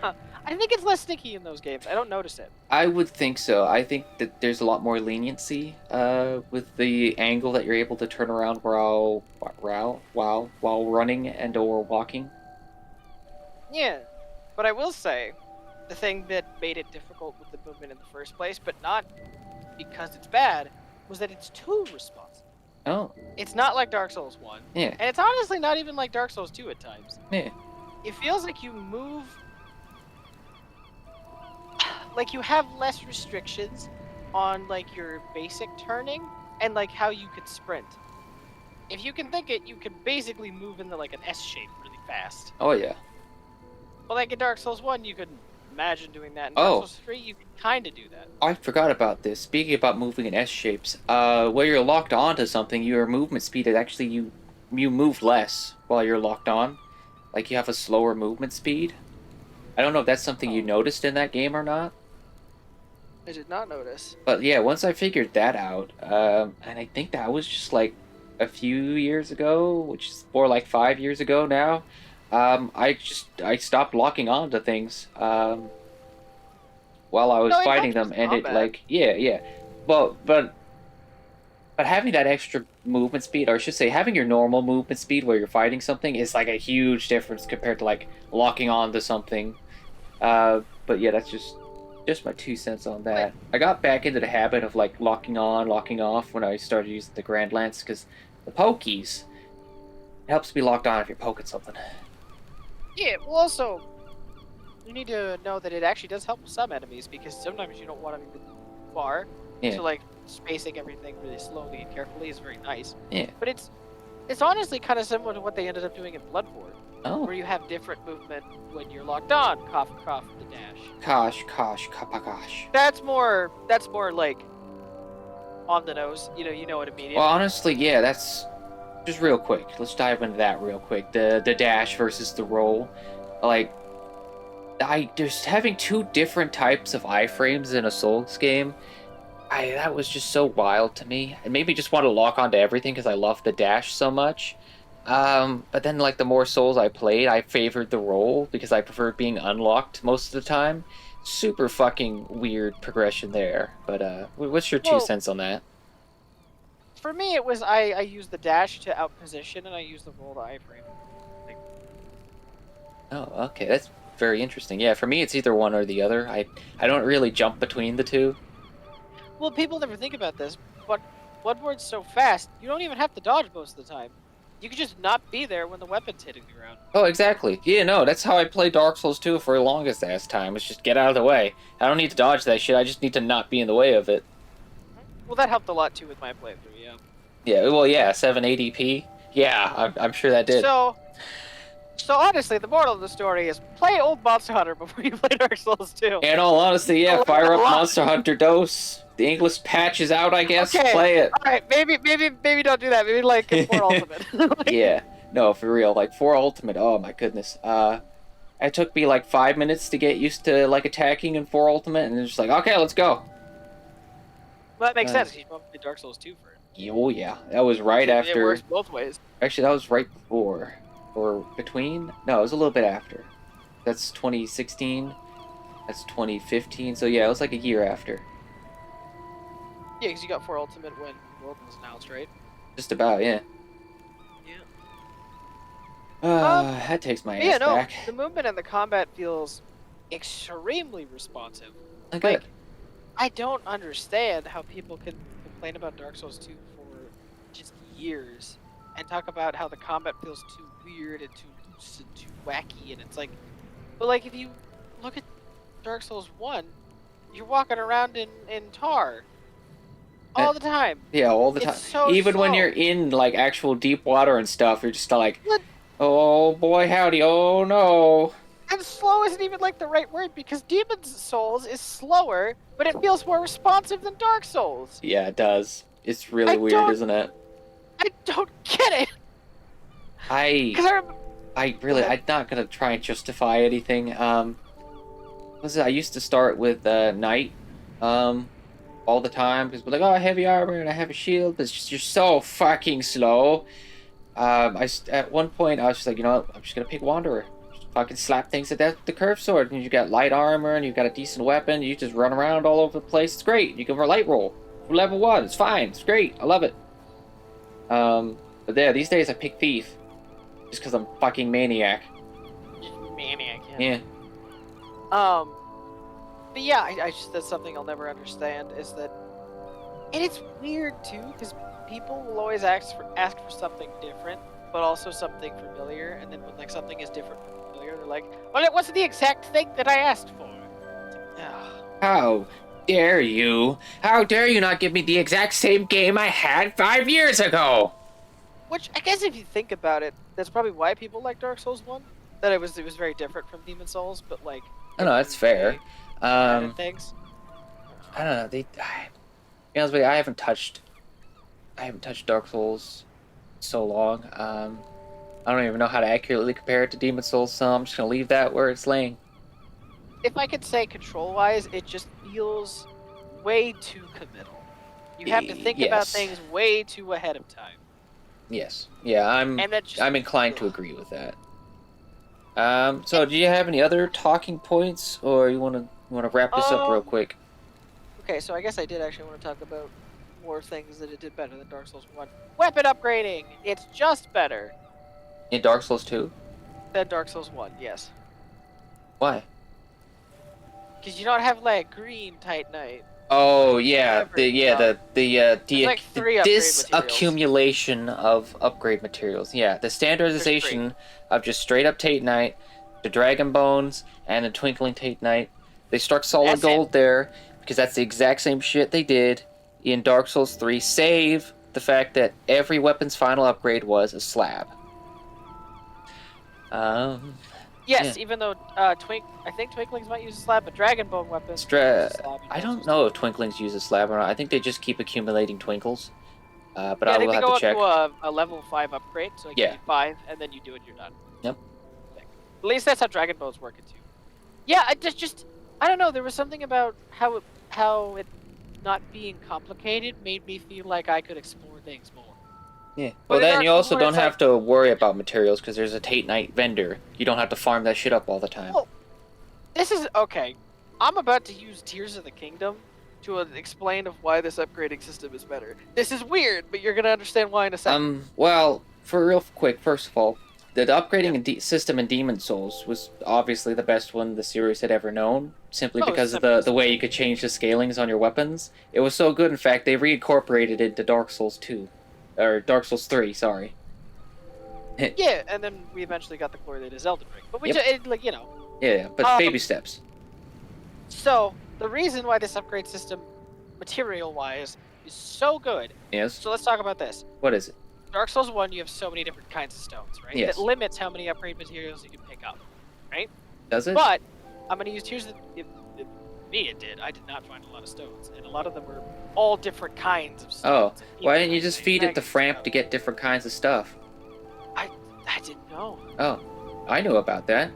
I think it's less sticky in those games. I don't notice it. I would think so. I think that there's a lot more leniency with the angle that you're able to turn around while running and or walking. Yeah, but I will say, the thing that made it difficult with the movement in the first place, but not because it's bad, was that it's too responsive. Oh, It's not like Dark Souls 1, yeah, and it's honestly not even like Dark Souls 2 at times. yeah. It feels like you move... like you have less restrictions on like your basic turning and like how you could sprint. If you can think it, you can basically move into like an S shape really fast. Oh, yeah. But like in Dark Souls 1, you could imagine doing that. In Dark Souls 3, you can kind of do that. I forgot about this. Speaking about moving in S shapes, where you're locked onto something, your movement speed is actually you move less while you're locked on. Like you have a slower movement speed. I don't know if that's something you noticed in that game or not. I did not notice. But yeah, once I figured that out, and I think that was just like a few years ago, which is more like 5 years ago now. I stopped locking on to things while I was fighting them, and it like yeah. But having that extra movement speed, or I should say, having your normal movement speed where you're fighting something is like a huge difference compared to like locking on to something. But yeah, that's just my 2 cents on that. I got back into the habit of like locking on, locking off when I started using the Grand Lance because the pokies, it helps to be locked on if you're poking something. Yeah, well also, you need to know that it actually does help with some enemies because sometimes you don't want to move far. Yeah. So like spacing everything really slowly and carefully is very nice. Yeah. But it's honestly kind of similar to what they ended up doing in Bloodborne. Oh. where you have different movement when you're locked on. Cough, cough, the dash. Kosh, kapagosh. That's more like on the nose. You know what I mean. Well, honestly, yeah, that's just real quick. Let's dive into that real quick. The dash versus the roll. Like, there's having two different types of iframes in a Souls game. That was just so wild to me. It made me just want to lock onto everything because I love the dash so much. But then, like, the more Souls I played, I favored the roll because I preferred being unlocked most of the time. Super fucking weird progression there. But, what's your 2 cents on that? For me, it was I used the dash to outposition, and I used the roll to iframe. Oh, okay, that's very interesting. Yeah, for me, it's either one or the other. I don't really jump between the two. Well, people never think about this, but Bloodborne's so fast, you don't even have to dodge most of the time. You can just not be there when the weapon's hitting the ground. Oh, exactly. Yeah, no, that's how I play Dark Souls 2 for the longest ass time. It's just get out of the way. I don't need to dodge that shit. I just need to not be in the way of it. Well, that helped a lot too with my playthrough, yeah. Yeah, well, yeah, 780p. Yeah, I'm sure that did. So honestly, the moral of the story is play old Monster Hunter before you play Dark Souls 2. In all honesty, yeah, fire up Monster Hunter DOS. The English patch is out, I guess. Okay. Play it. Alright, maybe don't do that. Maybe like 4 Ultimate. Yeah, no, for real. Like 4 Ultimate, oh my goodness. It took me like 5 minutes to get used to like attacking in 4 Ultimate, and it's just like, okay, let's go. Well, that makes sense. You probably played Dark Souls 2 for it. Oh yeah, that was right after. It works both ways. Actually, that was right before. Or between? No, it was a little bit after. That's 2016. That's 2015. So yeah, it was like a year after. Yeah, because you got 4 Ultimate when World was announced, right? Just about, yeah. Yeah. That takes my ass back. The movement and the combat feels extremely responsive. Okay. Like, I don't understand how people can complain about Dark Souls 2 for just years and talk about how the combat feels too weird and too loose and too wacky, and it's like, but like if you look at Dark Souls 1, you're walking around in tar all the time. Yeah, all the time. So even slow. when you're in like actual deep water and stuff, you're just like, What? oh boy, howdy, oh no. And slow isn't even like the right word because Demon's Souls is slower, but it feels more responsive than Dark Souls. Yeah, it does. It's really weird, isn't it? I don't get it. I'm not gonna try and justify anything. I used to start with Knight, all the time because we're like, oh, heavy armor and I have a shield, but it's just, you're so fucking slow. At one point I was just like, you know what? I'm just gonna pick Wanderer. Just fucking slap things at the curved sword, and you got light armor and you got a decent weapon. You just run around all over the place. It's great. You can light roll for level 1. It's fine. It's great. I love it. But yeah, these days I pick Thief. Just because I'm fucking maniac. Maniac, yeah. But yeah, I just, that's something I'll never understand, is that, and it's weird too, because people will always ask for something different, but also something familiar, and then when like something is different from familiar, they're like, well, it wasn't the exact thing that I asked for. How dare you? How dare you not give me the exact same game I had 5 years ago? Which, I guess if you think about it, that's probably why people like Dark Souls 1. That it was very different from Demon Souls, but like... I know, that's fair. Things. I don't know, to be honest with you, I haven't touched Dark Souls so long. I don't even know how to accurately compare it to Demon Souls, so I'm just gonna leave that where it's laying. If I could say control-wise, it just feels way too committal. You have to think about things way too ahead of time. Yes. Yeah, I'm inclined to agree with that. So do you have any other talking points, or you want to wrap this up real quick? Okay, so I guess I did actually want to talk about more things that it did better than Dark Souls 1. Weapon upgrading! It's just better. In Dark Souls 2? Than Dark Souls 1, yes. Why? Because you don't have like green Titanite. Oh yeah, the like 3 disaccumulation of upgrade materials. Yeah, the standardization of just straight up Titanite, the Dragon Bones, and the Twinkling Titanite. They struck solid gold there because that's the exact same shit they did in Dark Souls 3, save the fact that every weapon's final upgrade was a slab. Yes, Yeah. even though I think Twinklings might use a slab, but Dragon Bone weapons I don't know if Twinklings use a slab or not. I think they just keep accumulating twinkles. But Yeah, I I think will they have to go up check. to a level 5 upgrade, so like you Yeah. need 5, and then you do it, you're done. Yep. At least that's how Dragon Bone's working too. Yeah, I just I don't know. There was something about how it not being complicated made me feel like I could explore things more. Yeah. But Well, in then Dark you Souls also 1, don't it's have like, to worry about materials because there's a Tate Knight vendor. You don't have to farm that shit up all the time. well, this is okay. I'm about to use Tears of the Kingdom to explain of why this upgrading system is better. This is weird, but you're gonna understand why in a second. Well, for real quick, first of all, the upgrading system in Demon Souls was obviously the best one the series had ever known, simply because of the way you could change the scalings on your weapons. It was so good, in fact, they reincorporated it into Dark Souls 2. Or Dark Souls 3, sorry. Yeah, and then we eventually got the glory that is Elden Ring. But we Yep. just, like, you know. Yeah, but baby steps. So, the reason why this upgrade system, material-wise, is so good. Yes. So let's talk about this. What is it? Dark Souls 1, you have so many different kinds of stones, right? Yes. That limits how many upgrade materials you can pick up, right? Does it? But I'm going to use Tears of me, it did. I did not find a lot of stones, and a lot of them were all different kinds of stones. Oh, why didn't you just feed it the Framp to get different kinds of stuff? I didn't know. Oh, I knew about that.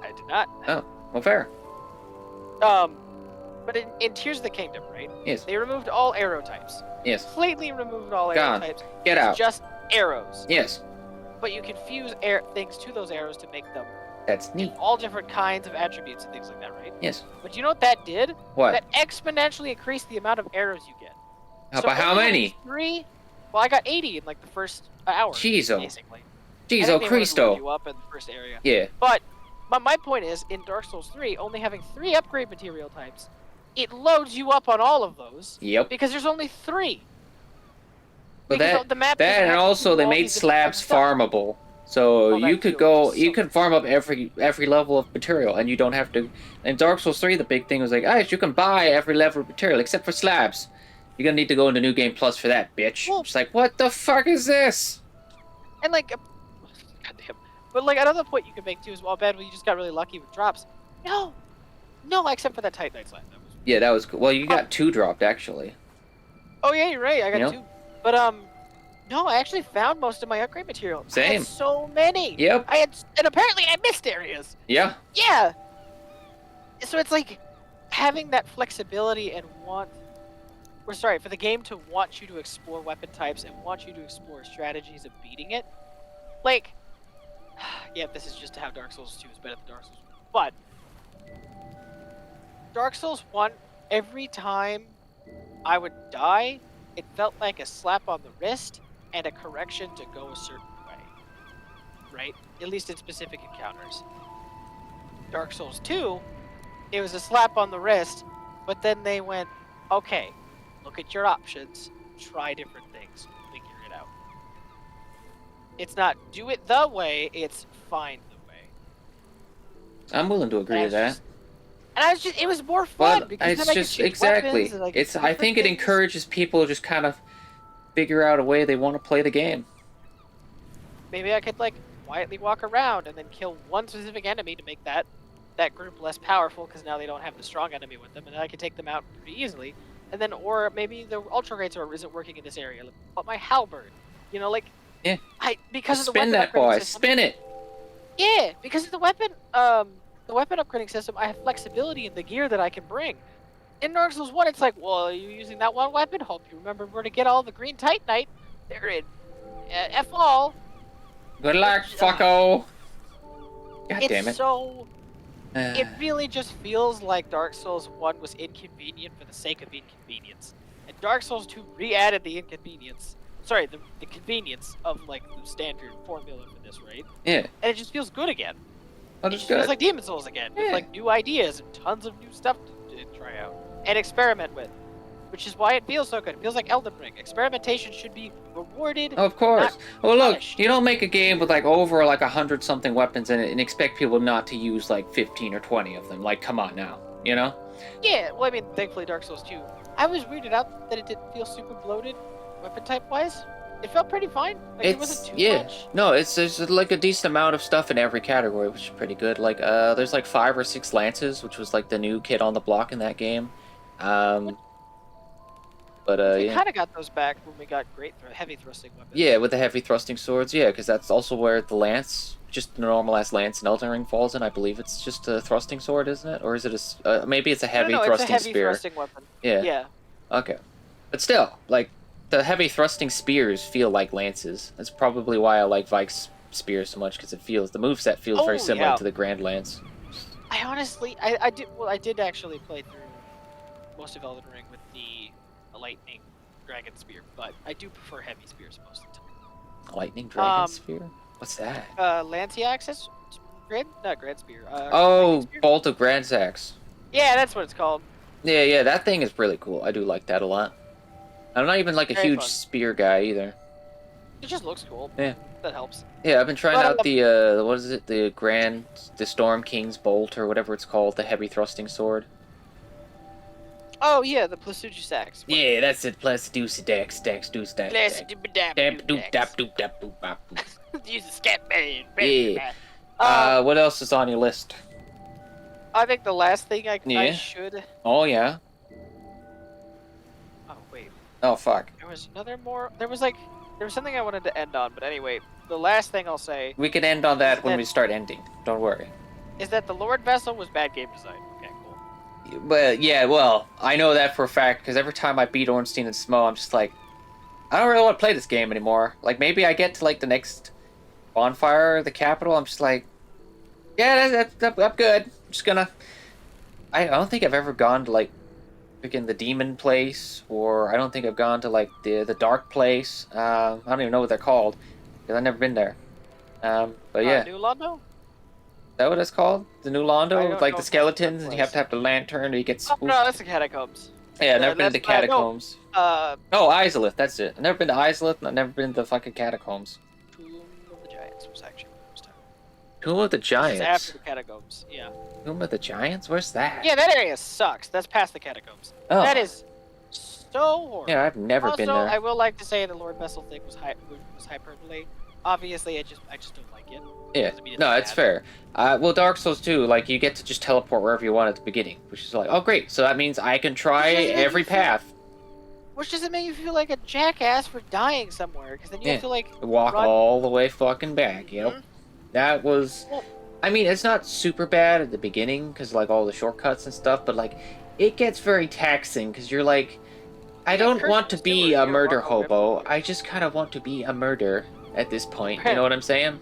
I did not. Oh, well, fair. But in Tears of the Kingdom, right? Yes. They removed all arrow types. Yes. Completely removed all arrow Gone. types. Get It's out. just arrows. Yes. But you can fuse things to those arrows to make them That's neat. all different kinds of attributes and things like that, right? Yes. But you know what that did? What? That exponentially increased the amount of arrows you get. By how only many? having 3. Well, I got 80 in like the first hour. Jeez-o. Basically. Jeez, I oh think they wanted to load Cristo. you up in the first area. Yeah. But my point is, in Dark Souls 3, only having 3 upgrade material types, it loads you up on all of those. Yep. Because there's only 3. But Because the map doesn't and have also they all made these different slabs kinds of stuff. farmable, so Well, you that could too, go, which is you so could farm up every level of material, and you don't have to. In Dark Souls 3, the big thing was like, you can buy every level of material except for slabs. You're gonna need to go into New Game Plus for that, bitch. Well- It's like, what the fuck is this? And like, goddamn. But like another point you could make too is, well, Ben, you just got really lucky with drops. No, except for that Tight Knight slab. That was... Yeah, that was cool. Well, you got 2 dropped actually. Oh yeah, you're right. I got Yep. 2. But no, I actually found most of my upgrade material. I Same. had so many. Yep. And apparently I missed areas. Yeah. Yeah. So it's like having that flexibility and for the game to want you to explore weapon types and want you to explore strategies of beating it. Like, yeah, this is just how Dark Souls 2 is better than Dark Souls 1. But Dark Souls 1, every time I would die, it felt like a slap on the wrist and a correction to go a certain way. Right? At least in specific encounters. Dark Souls 2, it was a slap on the wrist, but then they went, okay, look at your options, try different things, figure it out. It's not do it the way, it's find the way. I'm willing to agree to that. It was more fun But because it's then I could just change exactly. weapons and I could do I think it different things. encourages people to just kind of figure out a way they want to play the game. Maybe I could like quietly walk around and then kill one specific enemy to make that group less powerful because now they don't have the strong enemy with them, and then I can take them out pretty easily. And then, or maybe the Ultra Great Sword isn't working in this area. But my halberd, Yeah. Because of the Spin weapon that upgrading boy, system. spin it. Yeah, because of the weapon upgrading system, I have flexibility in the gear that I can bring. In Dark Souls 1, it's like, well, are you using that one weapon? Hope you remember where to get all the green Titanite. They're in F all. Good luck, fucko. God It's damn it. so... It really just feels like Dark Souls 1 was inconvenient for the sake of inconvenience. And Dark Souls 2 re-added the inconvenience. Sorry, the convenience of, like, the standard formula for this, right? Yeah. And it just feels good again. Oh, It that's just feels good. like Demon Souls again, with, Yeah. like, new ideas and tons of new stuff to try out. And experiment with. Which is why it feels so good. It feels like Elden Ring. Experimentation should be rewarded. Of course. not Well, look, punished. you don't make a game with like over like 100 something weapons in it and expect people not to use like 15 or 20 of them. Like, come on now, you know? Yeah, well, I mean, thankfully Dark Souls 2. I was weirded out that it didn't feel super bloated, weapon type wise. it felt pretty fine. Like, it wasn't too much. No, there's like a decent amount of stuff in every category, which is pretty good. Like there's like 5 or 6 lances, which was like the new kid on the block in that game. But we kind of got those back when we got heavy thrusting weapons. Yeah, with the heavy thrusting swords, yeah, because that's also where the lance, just the normal ass lance in Elden Ring falls in. I believe it's just a thrusting sword, isn't it? Or is it maybe it's a heavy thrusting it's a heavy spear? Thrusting weapon. Yeah. Yeah. Okay. But still, like, the heavy thrusting spears feel like lances. That's probably why I like Vike's spear so much, because the moveset feels very similar to the Grand Lance. I honestly, I did actually play through most of Elden Ring with the lightning dragon spear, but I do prefer heavy spears most of the time. Lightning dragon spear? What's that? Lanceaxis? Not Grand Spear. Spear? Bolt of Grandsax. Yeah, that's what it's called. Yeah, that thing is really cool. I do like that a lot. I'm not even like a huge spear guy either. It just looks cool. Yeah. That helps. Yeah, I've been trying out the, what is it? The Storm King's Bolt or whatever it's called, the heavy thrusting sword. Oh yeah, the Plasujusax. Yeah, that's it. Plasujusax, Use the scat man. Yeah. What else is on your list? I think the last thing I should. Oh yeah. Oh wait. Oh fuck. There was There was something I wanted to end on, but anyway, the last thing I'll say. We can end on that when we start ending. Don't worry. Is that the Lord Vessel was bad game design? Okay, cool. But yeah, well, I know that for a fact because every time I beat Ornstein and Smo, I'm just like, I don't really want to play this game anymore. Like maybe I get to like the next bonfire, the capital. I'm just like, yeah, I'm good. I'm just gonna. I don't think I've ever gone to like, freaking the demon place, or I don't think I've gone to like the dark place. I don't even know what they're called because I've never been there. But yeah. New Londo? Is that what it's called? The New Londo with like the skeletons, and you have to have the lantern, or you get spooked. Oh, no, that's the catacombs. Yeah, I've never been to the catacombs. Oh, Izalith, that's it. I've never been to Izalith, and I've never been to the fucking catacombs. Tomb of the Giants was actually the first time. Tomb of the Giants? It's after the catacombs, yeah. Tomb of the Giants? Where's that? Yeah, that area sucks. That's past the catacombs. Oh. That is so horrible. Yeah, I've never been there. Also, I will like to say the Lord Vessel thing was hyperbole. Obviously, I just don't like it. Yeah, no, it's fair. Well, Dark Souls 2, like, you get to just teleport wherever you want at the beginning, which is like, oh, great, so that means I can try every path. Which doesn't make you feel like a jackass for dying somewhere, because then you have to, like, walk all the way fucking back, you know? That was... I mean, it's not super bad at the beginning, because, like, all the shortcuts and stuff, but, like, it gets very taxing, because you're like, I don't want to be a murder hobo, I just kind of want to be a murder at this point, you know what I'm saying?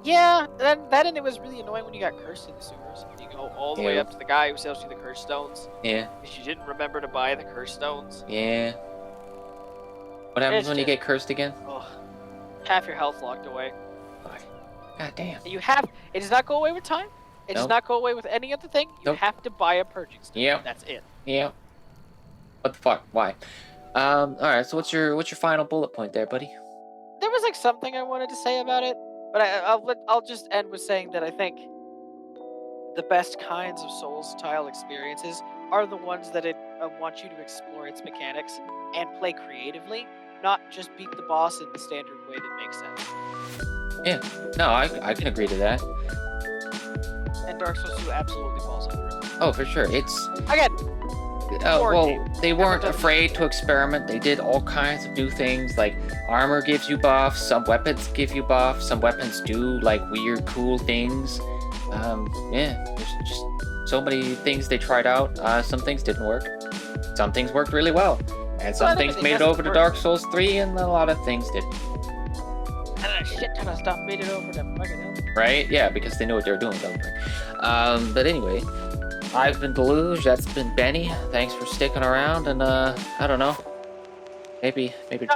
Yeah, that and it was really annoying when you got cursed in the sewers. You go all the way up to the guy who sells you the cursed stones. Yeah. Because you didn't remember to buy the cursed stones. Yeah. What happens when you get cursed again? Oh, half your health locked away. God damn. It does not go away with time. It does not go away with any other thing. You have to buy a purging stone. Yeah. That's it. Yeah. What the fuck? Why? Alright, so what's your final bullet point there, buddy? There was like something I wanted to say about it, but I'll just end with saying that I think the best kinds of Souls-style experiences are the ones that want you to explore its mechanics and play creatively, not just beat the boss in the standard way that makes sense. Yeah, no, I can agree to that. And Dark Souls 2 absolutely falls under it. Oh, for sure. It's again. Well, they weren't afraid to experiment. They did all kinds of new things, like armor gives you buffs, some weapons give you buffs, some weapons do like weird, cool things. Yeah, there's just so many things they tried out. Some things didn't work. Some things worked really well. And some things made it over to Dark Souls 3, and a lot of things didn't. And a shit ton of stuff made it over to fucking hell. Right? Yeah, because they knew what they were doing, don't they? But anyway, I've been Deluge, that's been Benny. Thanks for sticking around, and I don't know. Maybe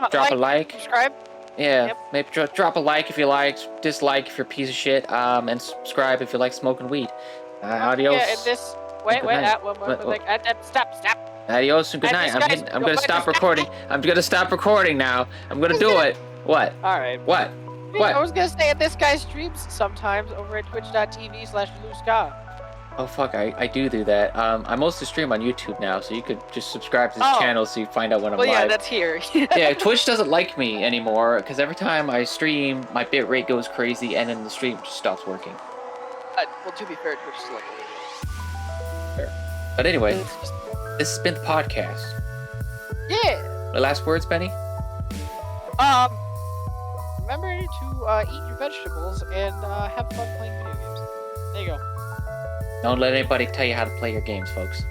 drop a like. Subscribe. Yeah, maybe drop a like if you like, dislike if you're a piece of shit, and subscribe if you like smoking weed. Adios. Yeah, and this. Wait, one more thing. Stop. Adios and good night. I'm gonna stop recording. I'm gonna stop recording now. I'm gonna do it. What? Alright. What? I was gonna say, this guy streams sometimes over at twitch.tv/Luska. Oh fuck, I do that. I mostly stream on YouTube now, so you could just subscribe to this channel so you find out when I'm live. Well, yeah, that's here. Yeah, Twitch doesn't like me anymore because every time I stream, my bitrate goes crazy, and then the stream just stops working. Well, to be fair, Twitch is like Fair. But anyway, this has been the podcast. Yeah. The last words, Benny? Remember to eat your vegetables and have fun playing video games. There you go. Don't let anybody tell you how to play your games, folks.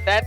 That.